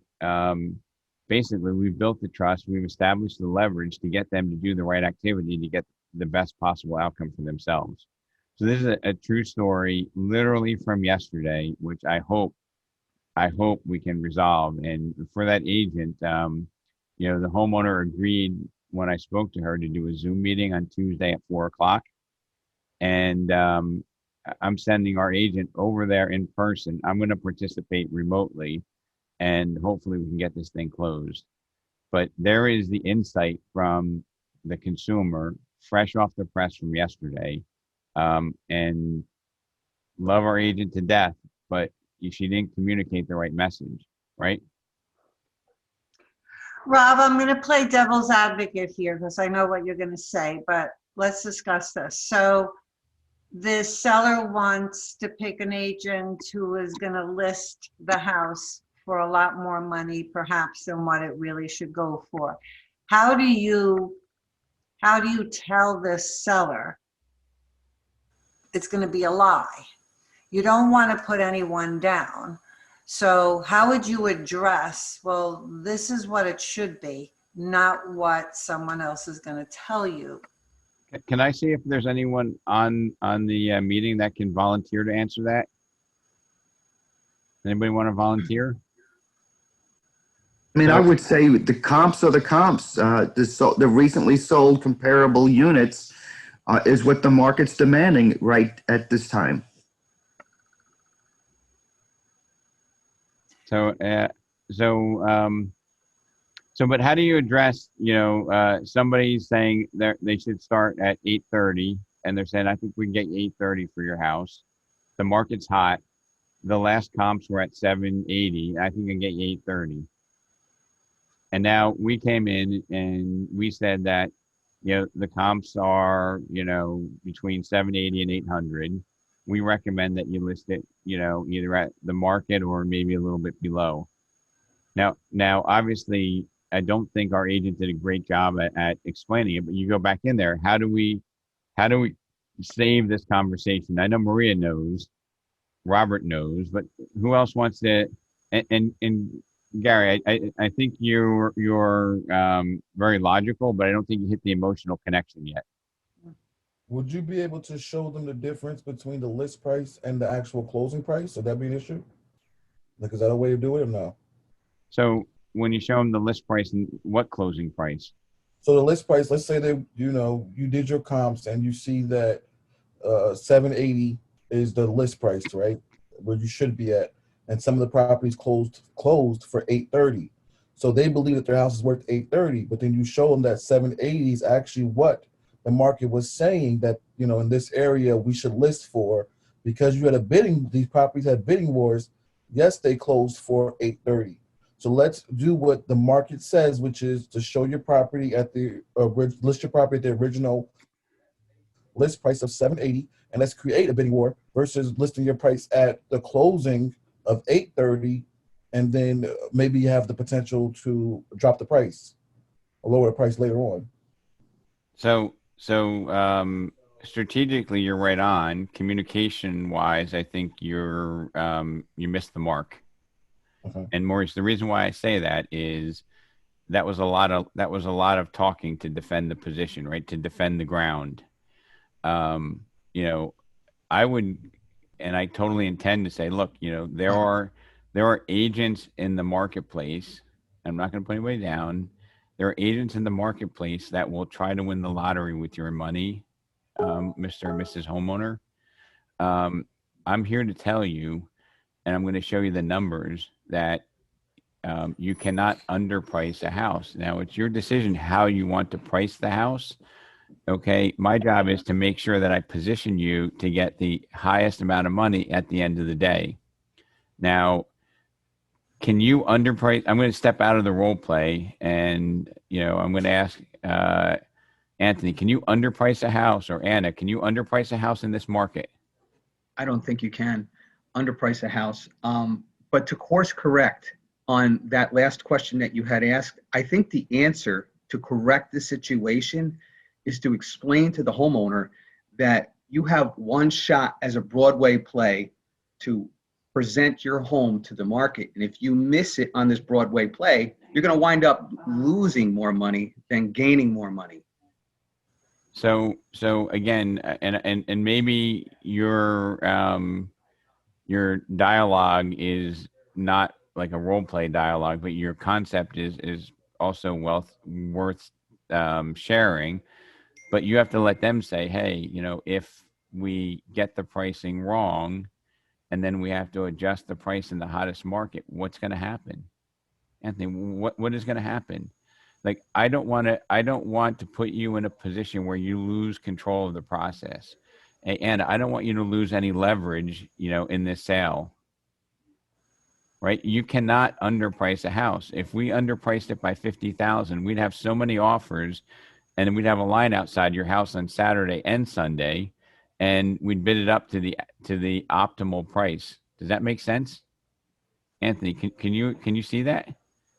basically, we've built the trust, we've established the leverage to get them to do the right activity to get the best possible outcome for themselves. So this is a true story, literally from yesterday, which I hope we can resolve. And for that agent, you know, the homeowner agreed when I spoke to her to do a Zoom meeting on Tuesday at 4:00. And I'm sending our agent over there in person. I'm going to participate remotely, and hopefully we can get this thing closed. But there is the insight from the consumer, fresh off the press from yesterday, and love our agent to death, but she didn't communicate the right message, right? Rob, I'm going to play devil's advocate here because I know what you're going to say, but let's discuss this. So the seller wants to pick an agent who is going to list the house for a lot more money, perhaps, than what it really should go for. How do you tell this seller it's going to be a lie? You don't want to put anyone down. So how would you address, well, this is what it should be, not what someone else is going to tell you? Can I see if there's anyone on the meeting that can volunteer to answer that? Anybody want to volunteer? I mean, So- I would say the comps are the comps. The recently sold comparable units is what the market's demanding right at this time. So, but how do you address, somebody saying that they should start at 8:30, and they're saying, I think we can get you 8:30 for your house. The market's hot. The last comps were at 780. I think I can get you 8:30. And now we came in and we said that, the comps are, between 780 and 800. We recommend that you list it, either at the market or maybe a little bit below. Now, obviously, I don't think our agent did a great job at explaining it, but you go back in there. How do we save this conversation? I know Maria knows, Robert knows, but who else wants to? And Gary, I think you're very logical, but I don't think you hit the emotional connection yet. Would you be able to show them the difference between the list price and the actual closing price? Would that be an issue? Like, is that a way to do it or no? So when you show them the list price and what closing price? So the list price, let's say that, you did your comps and you see that 780 is the list price, right? Where you should be at. And some of the properties closed for 830. So they believe that their house is worth 830, but then you show them that 780 is actually what the market was saying that, in this area we should list for, because you had these properties had bidding wars. Yes, they closed for 830. So let's do what the market says, which is to show your property at list your property at the original list price of 780, and let's create a bidding war versus listing your price at the closing of 830, and then maybe you have the potential to drop the price or lower the price later on. So strategically, you're right on. Communication wise, I think you missed the mark. Okay. And Maurice, the reason why I say that is that was a lot of talking to defend the position, right? To defend the ground. I would, and I totally intend to say, look, there are agents in the marketplace. I'm not going to put anybody down. There are agents in the marketplace that will try to win the lottery with your money, Mr. and Mrs. Homeowner. I'm here to tell you, and I'm going to show you the numbers, that you cannot underprice a house. Now, it's your decision how you want to price the house. Okay, my job is to make sure that I position you to get the highest amount of money at the end of the day. Now, can you underprice? I'm going to step out of the role play, and I'm going to ask Anthony, can you underprice a house? Or Anna, can you underprice a house in this market? I don't think you can underprice a house. But to course correct on that last question that you had asked, I think the answer to correct the situation is to explain to the homeowner that you have one shot as a Broadway play to present your home to the market. And if you miss it on this Broadway play, you're going to wind up losing more money than gaining more money. So again, and maybe your dialogue is not like a role play dialogue, but your concept is also worth sharing. But you have to let them say, hey, if we get the pricing wrong, and then we have to adjust the price in the hottest market, what's going to happen? Anthony, what is going to happen? Like, I don't want to put you in a position where you lose control of the process. And I don't want you to lose any leverage, in this sale. Right? You cannot underprice a house. If we underpriced it by $50,000, we'd have so many offers, and then we'd have a line outside your house on Saturday and Sunday, and we'd bid it up to the optimal price. Does that make sense? Anthony, can you see that?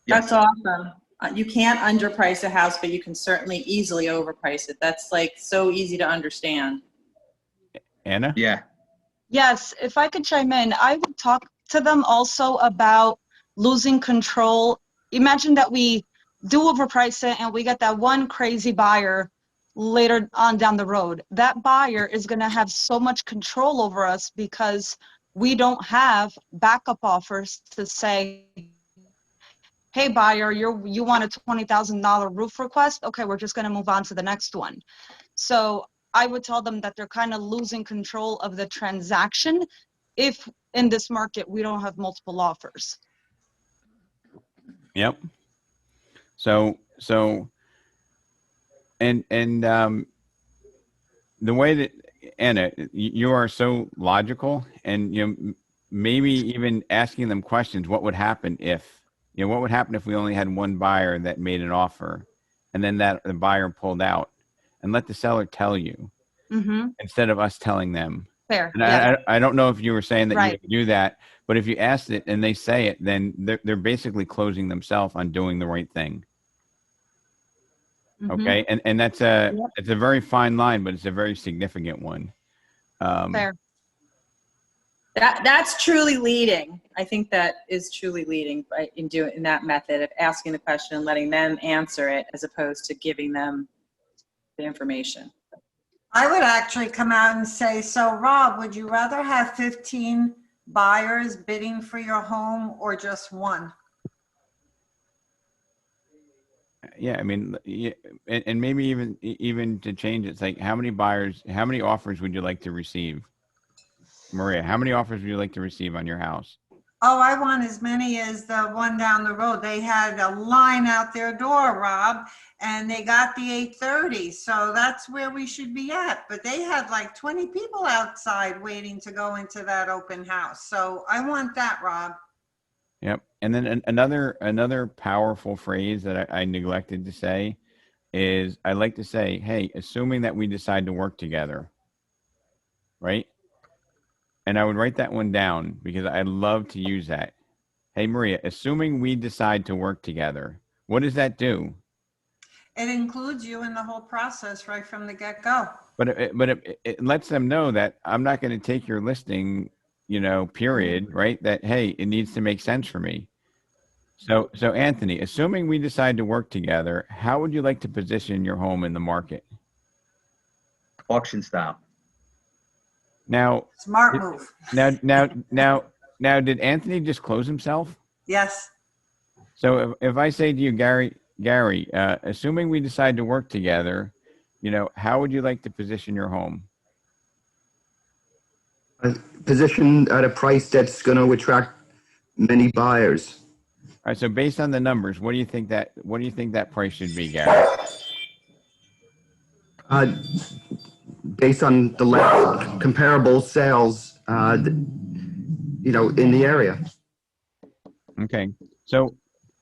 That's awesome. You can't underprice a house, but you can certainly easily overprice it. That's like so easy to understand. Anna? Yeah. Yes, if I could chime in, I would talk to them also about losing control. Imagine that we do overprice it and we get that one crazy buyer later on down the road. That buyer is going to have so much control over us because we don't have backup offers to say, hey buyer, you want a $20,000 roof request? Okay, we're just going to move on to the next one. So I would tell them that they're kind of losing control of the transaction if in this market we don't have multiple offers. Yep. So and the way that, Anna, you are so logical, and maybe even asking them questions. What would happen if, what would happen if we only had one buyer that made an offer, and then that the buyer pulled out, and let the seller tell you instead of us telling them. Fair. And Yeah. I don't know if you were saying that Right. you would do that, but if you asked it and they say it, then they're basically closing themselves on doing the right thing. Okay. And that's it's a very fine line, but it's a very significant one. Fair. That's truly leading. I think that is truly leading in that method of asking the question and letting them answer it, as opposed to giving them the information. I would actually come out and say, so Rob, would you rather have 15 buyers bidding for your home or just one? Yeah, I mean, and maybe even to change it, it's like, how many offers would you like to receive? Maria, how many offers would you like to receive on your house? Oh, I want as many as the one down the road. They had a line out their door, Rob, and they got the 8:30. So that's where we should be at. But they had like 20 people outside waiting to go into that open house. So I want that, Rob. Yep. And then another powerful phrase that I neglected to say is, I like to say, hey, assuming that we decide to work together, right? And I would write that one down because I love to use that. Hey, Maria, assuming we decide to work together, what does that do? It includes you in the whole process right from the get-go. But it lets them know that I'm not going to take your listing, period, right? That, hey, it needs to make sense for me. So Anthony, assuming we decide to work together, how would you like to position your home in the market? Auction style. Now, smart move. Now, did Anthony just close himself? Yes. So if I say to you, Gary, assuming we decide to work together, how would you like to position your home? Position at a price that's going to attract many buyers. All right. So based on the numbers, what do you think that price should be, Gary? Based on the comparable sales, in the area. Okay. So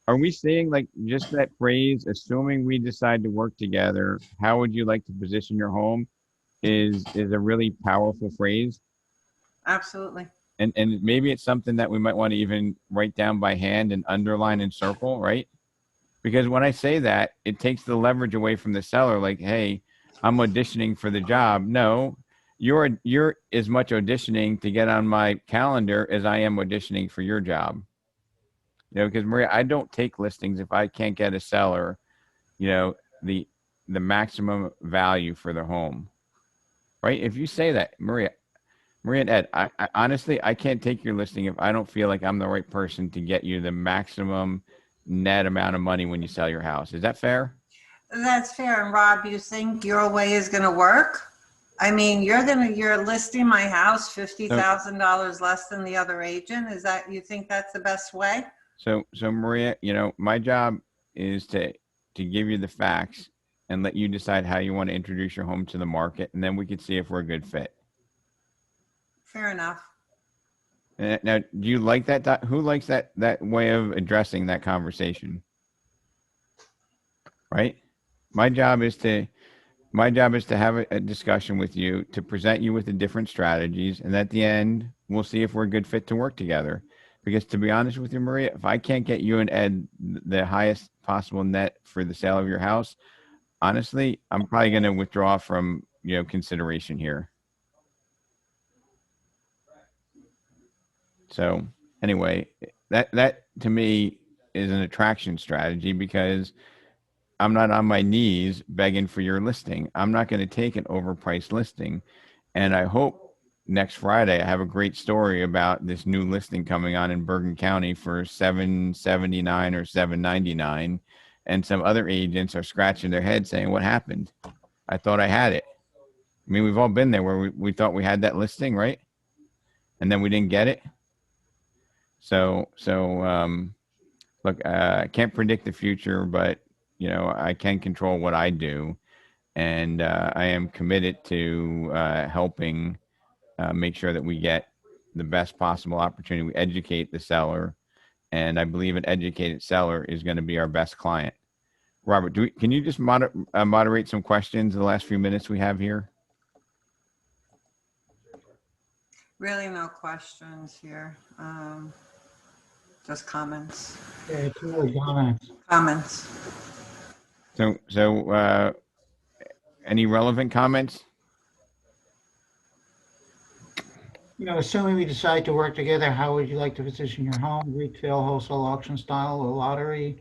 are we saying, like, just that phrase, assuming we decide to work together, how would you like to position your home, is a really powerful phrase? Absolutely. And maybe it's something that we might want to even write down by hand and underline and circle, right? Because when I say that, it takes the leverage away from the seller. Like, hey, I'm auditioning for the job. No, you're as much auditioning to get on my calendar as I am auditioning for your job. Because Maria, I don't take listings if I can't get a seller, the maximum value for their home, right? If you say that, Maria and Ed, I honestly, I can't take your listing if I don't feel like I'm the right person to get you the maximum net amount of money when you sell your house. Is that fair? That's fair. And Rob, you think your way is going to work? I mean, you're listing my house $50,000 less than the other agent. You think that's the best way? So Maria, my job is to give you the facts and let you decide how you want to introduce your home to the market, and then we could see if we're a good fit. Fair enough. Now, do you like that? Who likes that way of addressing that conversation? Right? My job is to have a discussion with you, to present you with the different strategies, and at the end, we'll see if we're a good fit to work together. Because to be honest with you, Maria, if I can't get you and Ed the highest possible net for the sale of your house, honestly, I'm probably going to withdraw from, consideration here. So anyway, that to me is an attraction strategy, because I'm not on my knees begging for your listing. I'm not going to take an overpriced listing. And I hope next Friday, I have a great story about this new listing coming on in Bergen County for $779 or $799, and some other agents are scratching their head saying, "What happened? I thought I had it." I mean, we've all been there where we thought we had that listing, right? And then we didn't get it. So look, I can't predict the future, but I can control what I do, and I am committed to helping make sure that we get the best possible opportunity. We educate the seller, and I believe an educated seller is going to be our best client. Robert, can you just moderate some questions in the last few minutes we have here? Really no questions here. Just comments. Yeah, two comments. Comments. So any relevant comments? Assuming we decide to work together, how would you like to position your home? Retail, wholesale, auction style, or lottery?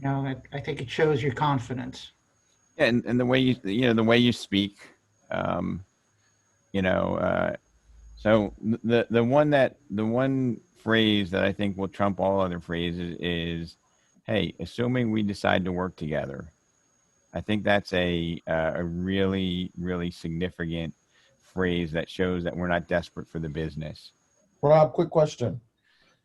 I think it shows your confidence. Yeah, and the way the way you speak, so the one phrase that I think will trump all other phrases is, "Hey, assuming we decide to work together." I think that's a really, really significant phrase that shows that we're not desperate for the business. Rob, quick question.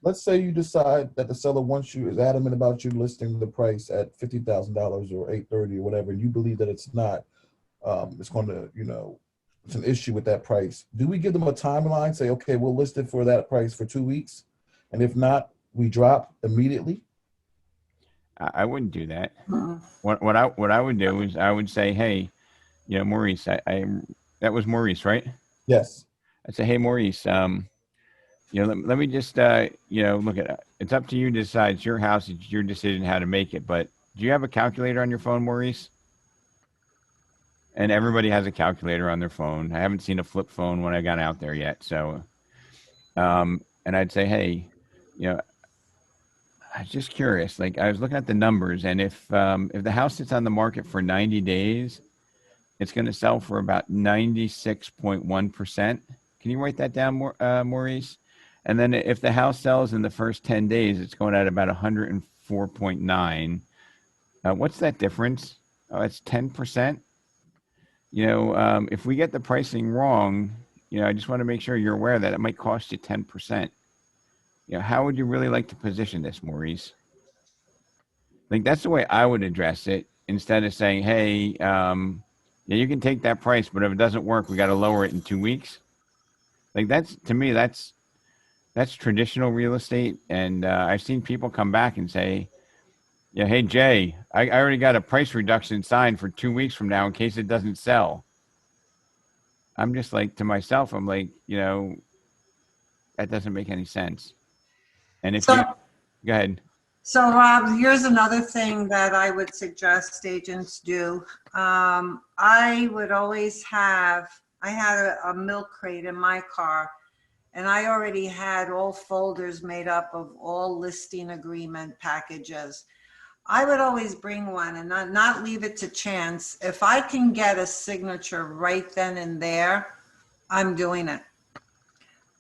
Let's say you decide that the seller wants you, is adamant about you listing the price at $50,000 or $830 or whatever, and you believe that it's not, it's going to, it's an issue with that price. Do we give them a timeline? Say, okay, we'll list it for that price for 2 weeks, and if not, we drop immediately? I wouldn't do that. What I would do is I would say, "Hey, Maurice, that was Maurice, right?" Yes. I'd say, "Hey, Maurice, let me just, look at it. It's up to you to decide. It's your house. It's your decision how to make it. But do you have a calculator on your phone, Maurice?" And everybody has a calculator on their phone. I haven't seen a flip phone when I got out there yet. So, and I'd say, "Hey, I was just curious. Like, I was looking at the numbers, and if the house sits on the market for 90 days, it's going to sell for about 96.1%. Can you write that down, Maurice? And then if the house sells in the first 10 days, it's going at about 104.9. What's that difference? Oh, it's 10%. If we get the pricing wrong, I just want to make sure you're aware that it might cost you 10%. How would you really like to position this, Maurice? Like, that's the way I would address it, instead of saying, "Hey, you can take that price, but if it doesn't work, we got to lower it in 2 weeks." Like, to me, that's traditional real estate. And I've seen people come back and say, "Yeah, hey, Jay, I already got a price reduction signed for 2 weeks from now in case it doesn't sell." I'm just like, to myself, I'm like, that doesn't make any sense. And if go ahead. So Rob, here's another thing that I would suggest agents do. I would always I had a milk crate in my car, and I already had all folders made up of all listing agreement packages. I would always bring one and not leave it to chance. If I can get a signature right then and there, I'm doing it.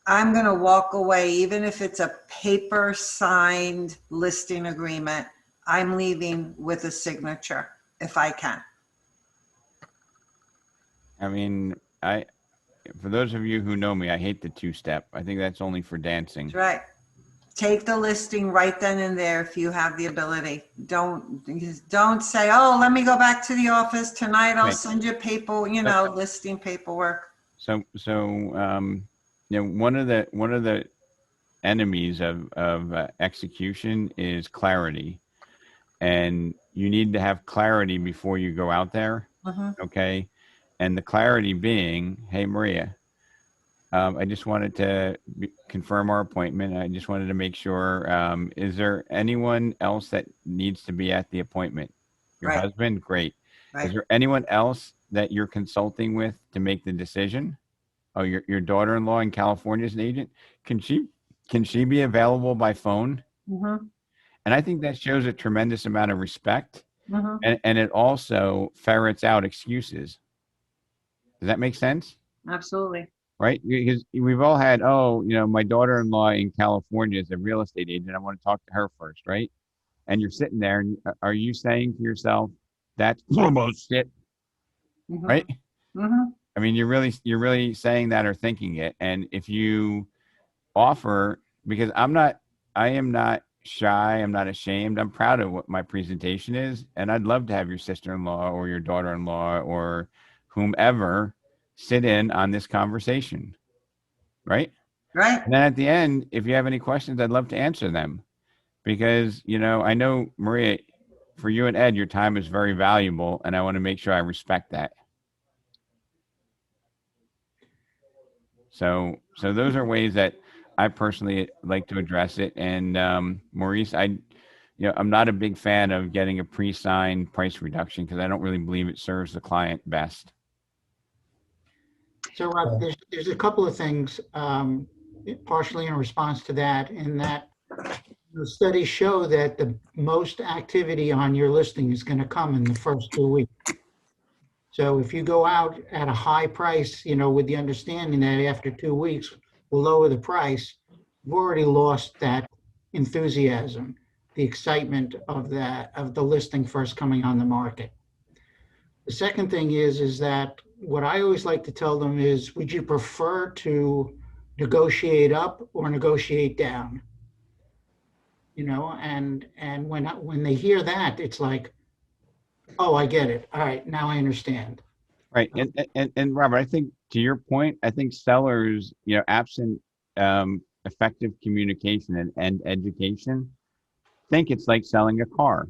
I'm going to walk away, even if it's a paper signed listing agreement. I'm leaving with a signature if I can. I mean, for those of you who know me, I hate the two-step. I think that's only for dancing. That's right. Take the listing right then and there if you have the ability. Don't say, "Oh, let me go back to the office tonight. I'll send you listing paperwork." So one of the enemies of execution is clarity, and you need to have clarity before you go out there. Okay, and the clarity being, "Hey, Maria, I just wanted to confirm our appointment. I just wanted to make sure, is there anyone else that needs to be at the appointment? Your husband? Great. Is there anyone else that you're consulting with to make the decision? Oh, your daughter-in-law in California is an agent. Can she be available by phone?" And I think that shows a tremendous amount of respect, and it also ferrets out excuses. Does that make sense? Absolutely. right? Because we've all had, oh, my daughter-in-law in California is a real estate agent. I want to talk to her first, right? And you're sitting there, and are you saying to yourself, "That's bullshit," right? Mm-hmm. I mean, you're really saying that or thinking it. And if you offer, because I am not shy, I'm not ashamed, I'm proud of what my presentation is, and I'd love to have your sister-in-law or your daughter-in-law or whomever sit in on this conversation, right? Right. And then at the end, if you have any questions, I'd love to answer them, because I know, Maria, for you and Ed, your time is very valuable, and I want to make sure I respect that. So those are ways that I personally like to address it. And Maurice, I'm not a big fan of getting a pre-signed price reduction because I don't really believe it serves the client best. So Rob, there's a couple of things, partially in response to that, in that the studies show that the most activity on your listing is going to come in the first 2 weeks. So if you go out at a high price, with the understanding that after 2 weeks we'll lower the price, you've already lost that enthusiasm, the excitement of the listing first coming on the market. The second thing is that what I always like to tell them is, would you prefer to negotiate up or negotiate down? And when they hear that, it's like, oh, I get it. All right, now I understand. Right. And Robert, I think to your point, I think sellers, absent effective communication and education, think it's like selling a car,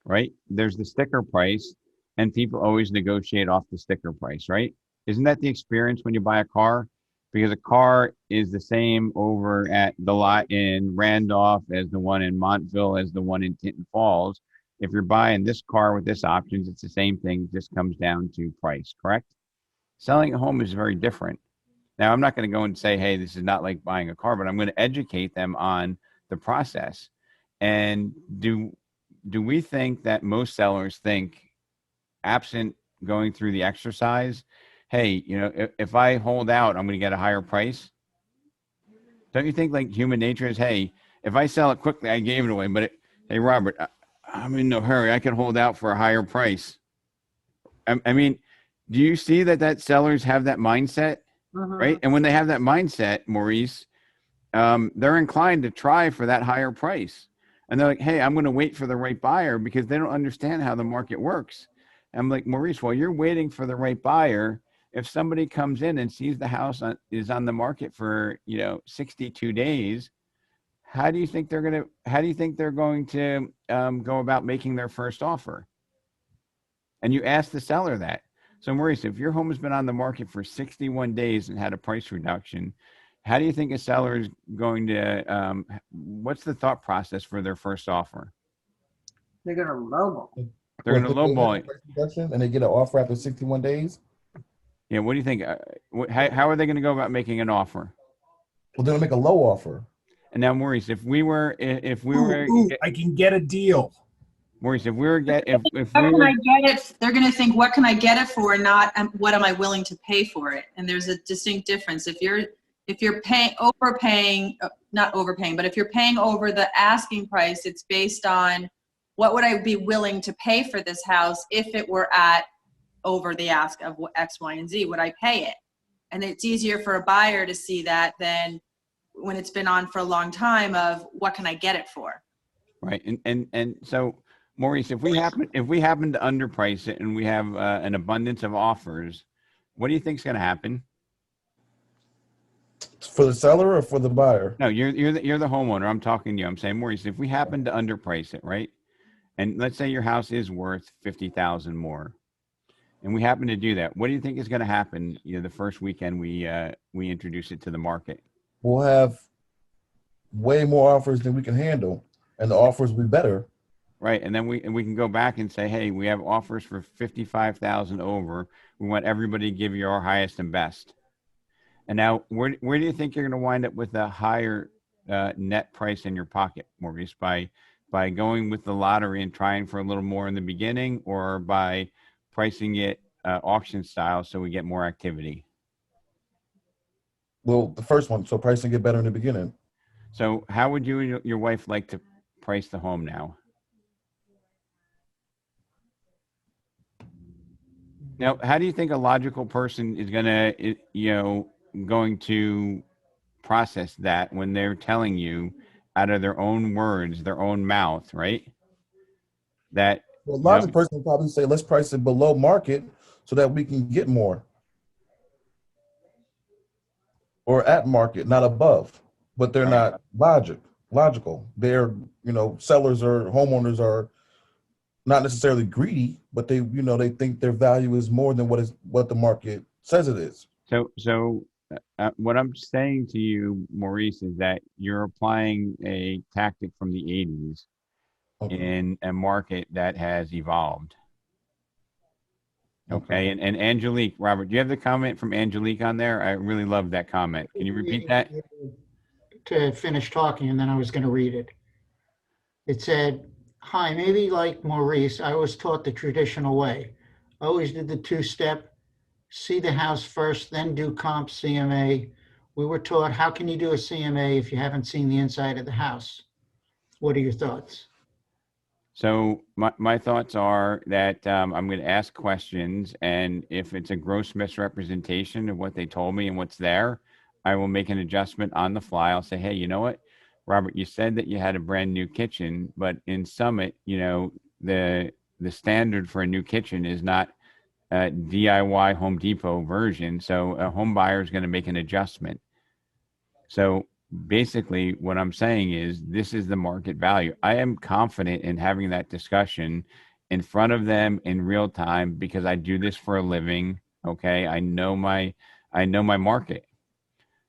right? There's the sticker price, and people always negotiate off the sticker price, right? Isn't that the experience when you buy a car? Because a car is the same over at the lot in Randolph as the one in Montville, as the one in Tinton Falls. If you're buying this car with this options, it's the same thing, just comes down to price, correct? Selling a home is very different. Now, I'm not going to go and say, hey, this is not like buying a car, but I'm going to educate them on the process. And do we think that most sellers think, absent going through the exercise, hey, if I hold out, I'm going to get a higher price? Don't you think like human nature is, hey, if I sell it quickly, I gave it away, but hey, Robert, I'm in no hurry. I can hold out for a higher price. I mean, do you see that sellers have that mindset, right? And when they have that mindset, Maurice, they're inclined to try for that higher price. And they're like, hey, I'm going to wait for the right buyer, because they don't understand how the market works. I'm like, Maurice, while you're waiting for the right buyer, if somebody comes in and sees the house is on the market for 62 days, how do you think they're going to go about making their first offer? And you ask the seller that. So Maurice, if your home has been on the market for 61 days and had a price reduction, how do you think a seller is going to, what's the thought process for their first offer? They're going to lowball. They're going to lowball it. And they get an offer after 61 days? Yeah, what do you think? How are they going to go about making an offer? Well, they're going to make a low offer. And now, Maurice, if we were, I can get a deal. Maurice, if we were What can I get it? They're going to think, what can I get it for? Not what am I willing to pay for it? And there's a distinct difference. If you're not overpaying, but if you're paying over the asking price, it's based on what would I be willing to pay for this house if it were at over the ask of X, Y, and Z? Would I pay it? And it's easier for a buyer to see that than when it's been on for a long time of what can I get it for? Right. And so, Maurice, if we happen to underprice it and we have an abundance of offers, what do you think is going to happen? For the seller or for the buyer? No, you're the homeowner. I'm talking to you. I'm saying, Maurice, if we happen to underprice it, right? And let's say your house is worth $50,000 more, and we happen to do that, what do you think is going to happen? The first weekend we introduce it to the market. We'll have way more offers than we can handle, and the offers will be better. Right, and then we can go back and say, hey, we have offers for $55,000 over. We want everybody to give you our highest and best. And now, where do you think you're going to wind up with a higher net price in your pocket, Maurice? By going with the lottery and trying for a little more in the beginning, or by pricing it auction style so we get more activity? Well, the first one, so pricing get better in the beginning. So how would you and your wife like to price the home now? Now, how do you think a logical person is gonna, going to process that when they're telling you out of their own words, their own mouth, right? That, Well, a logical person would probably say, let's price it below market so that we can get more. Or at market, not above. But they're not logical. They're, sellers or homeowners are not necessarily greedy, but they think their value is more than what the market says it is. So what I'm saying to you, Maurice, is that you're applying a tactic from the 80s in a market that has evolved. Okay. And Angelique, Robert, do you have the comment from Angelique on there? I really love that comment. Can you repeat that? To finish talking, and then I was going to read it. It said, "Hi, maybe like Maurice, I was taught the traditional way. I always did the two-step, see the house first, then do comp CMA. We were taught, how can you do a CMA if you haven't seen the inside of the house? What are your thoughts?" So my thoughts are that I'm going to ask questions, and if it's a gross misrepresentation of what they told me and what's there, I will make an adjustment on the fly. I'll say, hey, you know what, Robert, you said that you had a brand new kitchen, but in Summit, the standard for a new kitchen is not a DIY Home Depot version. So a home buyer is going to make an adjustment. So basically what I'm saying is this is the market value. I am confident in having that discussion in front of them in real time because I do this for a living. Okay. I know my market.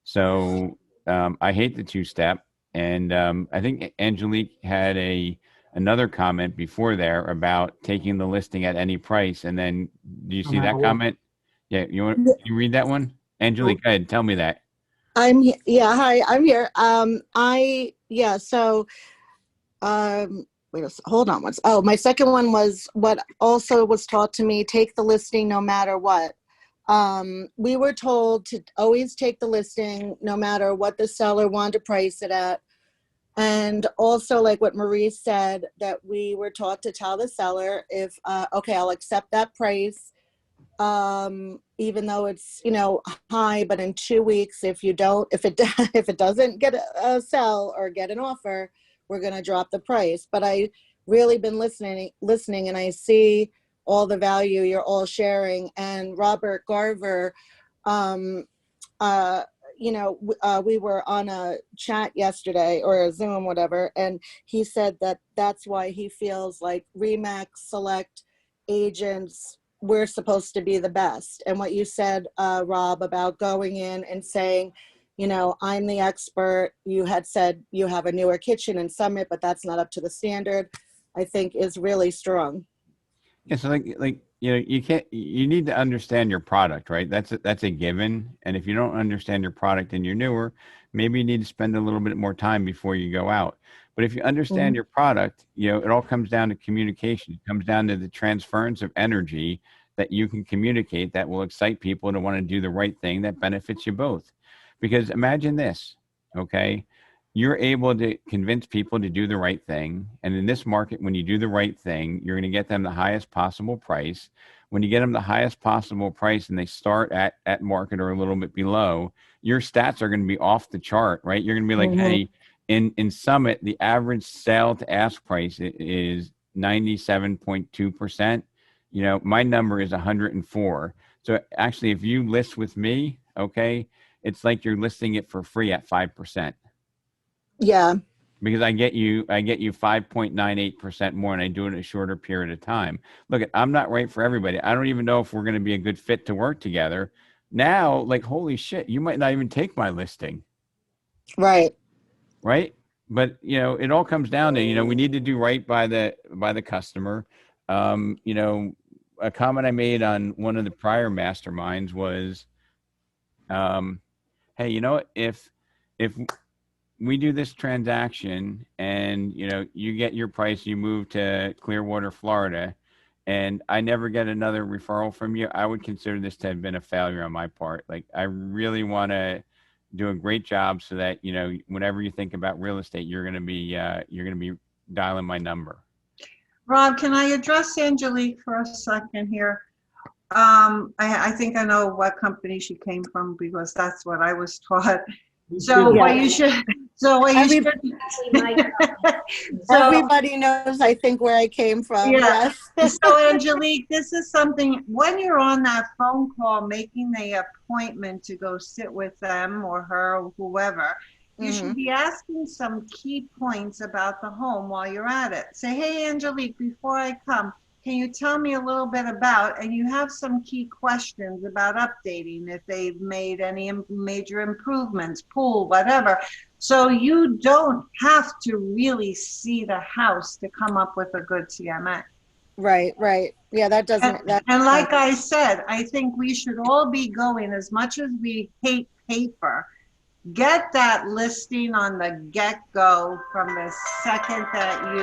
So I hate the two-step. And I think Angelique had another comment before there about taking the listing at any price. And then do you see that comment? Yeah. Can you read that one? Angelique, go ahead. Tell me that. Yeah, hi, I'm here. Hold on once. Oh, my second one was what also was taught to me, take the listing no matter what. We were told to always take the listing no matter what the seller wanted to price it at. And also, like what Maurice said, that we were taught to tell the seller if, okay, I'll accept that price, even though it's, high, but in 2 weeks, if it doesn't get a sell or get an offer, we're going to drop the price. But I really been listening, and I see all the value you're all sharing. And Robert Garver, we were on a chat yesterday or a Zoom, whatever, and he said that that's why he feels like RE/MAX Select agents, we're supposed to be the best. And what you said, Rob, about going in and saying, I'm the expert. You had said you have a newer kitchen in Summit, but that's not up to the standard, I think is really strong. Yeah, so you need to understand your product, right? That's a given. And if you don't understand your product and you're newer, maybe you need to spend a little bit more time before you go out. But if you understand your product, it all comes down to communication. It comes down to the transference of energy that you can communicate that will excite people to want to do the right thing that benefits you both. Because imagine this, okay? You're able to convince people to do the right thing. And in this market, when you do the right thing, you're going to get them the highest possible price. When you get them the highest possible price and they start at market or a little bit below, your stats are going to be off the chart, right? You're going to be like, hey, in Summit, the average sale to ask price is 97.2%. My number is 104. So actually, if you list with me, okay, it's like you're listing it for free at 5%. Yeah. Because I get you 5.98% more, and I do it in a shorter period of time. Look, I'm not right for everybody. I don't even know if we're going to be a good fit to work together. Now, like, holy shit, you might not even take my listing. Right. Right. But, it all comes down to, we need to do right by the customer. A comment I made on one of the prior masterminds was, hey, if we do this transaction and, you get your price, you move to Clearwater, Florida, and I never get another referral from you, I would consider this to have been a failure on my part. Like, I really want to do a great job so that, you know, whenever you think about real estate, you're going to be dialing my number. Rob, can I address Angelique for a second here? I think I know what company she came from because that's what I was taught. So what you should, so everybody knows, I think, where I came from. Yeah. Yes. So Angelique, this is something, when you're on that phone call, making the appointment to go sit with them or her or whoever, you should be asking some key points about the home while you're at it. Say, hey, Angelique, before I come, can you tell me a little bit about, and you have some key questions about updating, if they've made any major improvements, pool, whatever. So you don't have to really see the house to come up with a good CMA. Right, right. Yeah, that doesn't. And like I said, I think we should all be going, as much as we hate paper, get that listing on the get-go from the second that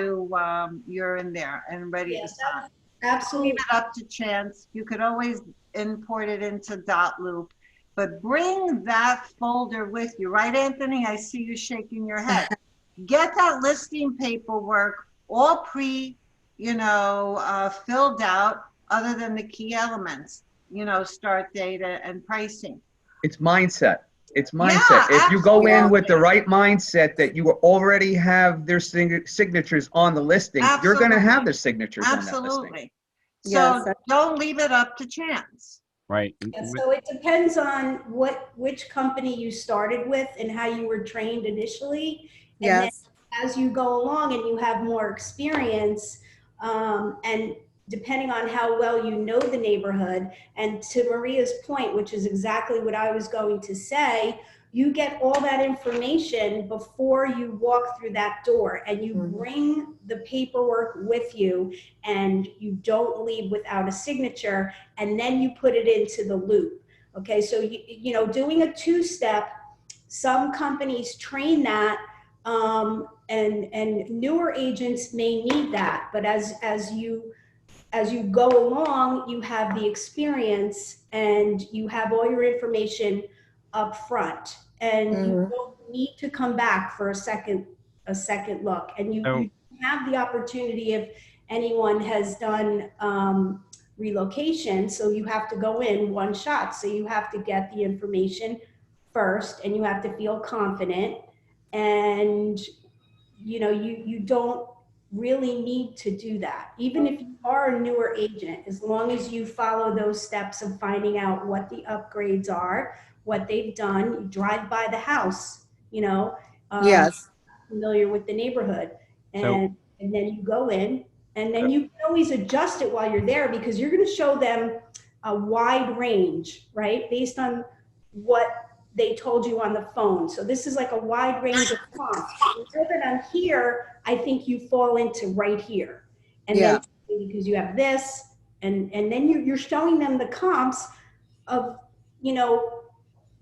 you're in there and ready to sign. Absolutely. Leave it up to chance. You could always import it into Dotloop, but bring that folder with you. Right, Anthony? I see you shaking your head. Get that listing paperwork all filled out, other than the key elements, start date and pricing. It's mindset. It's mindset. Yeah, if you go in with the right mindset that you already have their signatures on the listing, you're going to have their signatures on that listing. So don't leave it up to chance. Right. Yeah, so it depends on which company you started with and how you were trained initially. And then as you go along and you have more experience, and depending on how well you know the neighborhood, and to Maria's point, which is exactly what I was going to say, you get all that information before you walk through that door, and you bring the paperwork with you, and you don't leave without a signature, and then you put it into the loop. Okay, so doing a two-step, some companies train that, and newer agents may need that, but as you go along, you have the experience and you have all your information up front, and you don't need to come back for a second look. And you have the opportunity, if anyone has done relocation, so you have to go in one shot. So you have to get the information first, and you have to feel confident, and you don't really need to do that. Even if you are a newer agent, as long as you follow those steps of finding out what the upgrades are, what they've done, you drive by the house, familiar with the neighborhood, and then you go in, and then you can always adjust it while you're there, because you're going to show them a wide range, right? Based on what they told you on the phone. So this is like a wide range of comps. That I'm here, I think you fall into right here. And then because you have this, and then you're showing them the comps of,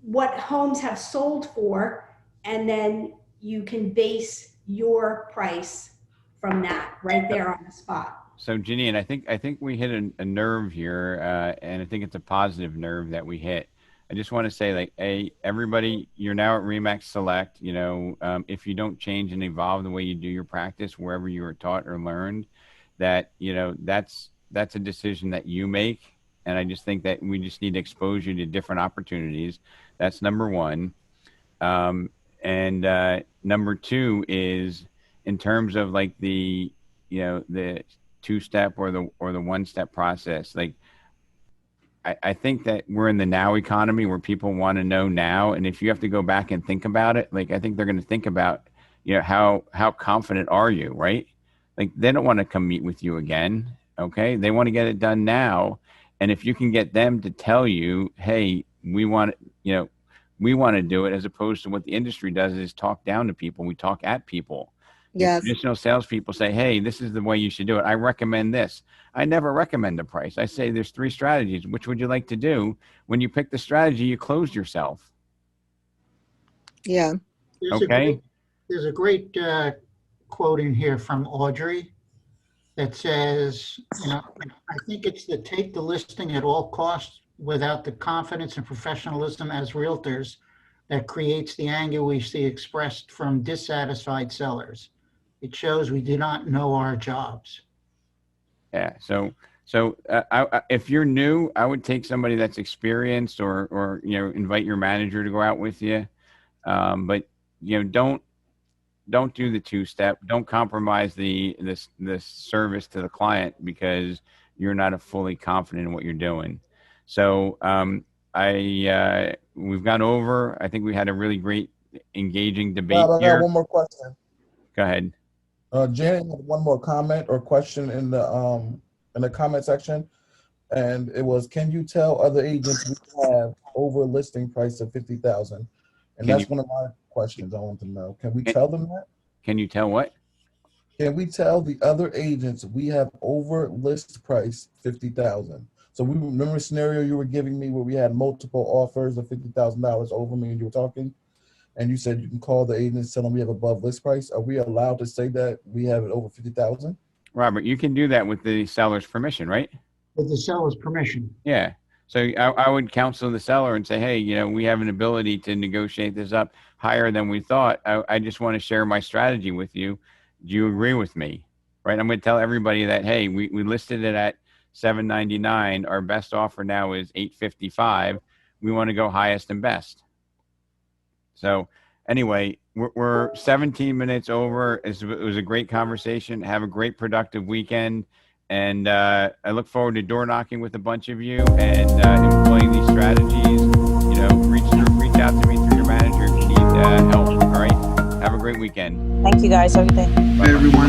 what homes have sold for, and then you can base your price from that right there on the spot. So Ginny, and I think we hit a nerve here, and I think it's a positive nerve that we hit. I just want to say, like, hey, everybody, you're now at RE/MAX Select. If you don't change and evolve the way you do your practice wherever you were taught or learned, that that's a decision that you make. And I just think that we just need to expose you to different opportunities. That's number one. And number two is, in terms of like the two-step or the one-step process, like, I think that we're in the now economy where people want to know now. And if you have to go back and think about it, like, I think they're going to think about, how confident are you, right? Like, they don't want to come meet with you again. Okay. They want to get it done now. And if you can get them to tell you, hey, we want to do it, as opposed to what the industry does is talk down to people. We talk at people. Yes. Traditional salespeople say, hey, this is the way you should do it. I recommend this. I never recommend a price. I say there's 3 strategies. Which would you like to do? When you pick the strategy, you close yourself. Yeah. There's a great quote in here from Audrey that says, I think it's to take the listing at all costs without the confidence and professionalism as realtors that creates the anger we see expressed from dissatisfied sellers. It shows we do not know our jobs. Yeah. So if you're new, I would take somebody that's experienced, or invite your manager to go out with you. But don't do the two-step. Don't compromise the service to the client because you're not fully confident in what you're doing. So we've gone over. I think we had a really great, engaging debate I here. got one more question. Go ahead. Janet had one more comment or question in the comment section, and it was, can you tell other agents we have over listing price of 50,000? And that's one of my questions I want to know. Can we tell them that? Can you tell what? Can we tell the other agents we have over list price 50,000? So we remember a scenario you were giving me where we had multiple offers of $50,000 over me, and you were talking, and you said you can call the agents, tell them we have above list price. Are we allowed to say that we have it over 50,000? Robert, you can do that with the seller's permission, right? With the seller's permission. Yeah. So I would counsel the seller and say, hey, we have an ability to negotiate this up higher than we thought. I just want to share my strategy with you. Do you agree with me? Right. I'm going to tell everybody that, hey, we listed it at $799. Our best offer now is $855. We want to go highest and best. So anyway, we're 17 minutes over. It was a great conversation. Have a great productive weekend. And I look forward to door knocking with a bunch of you and employing these strategies. Reach out to me through your manager if you need help. All right. Have a great weekend. Thank you guys. Have a good day. Bye, everyone.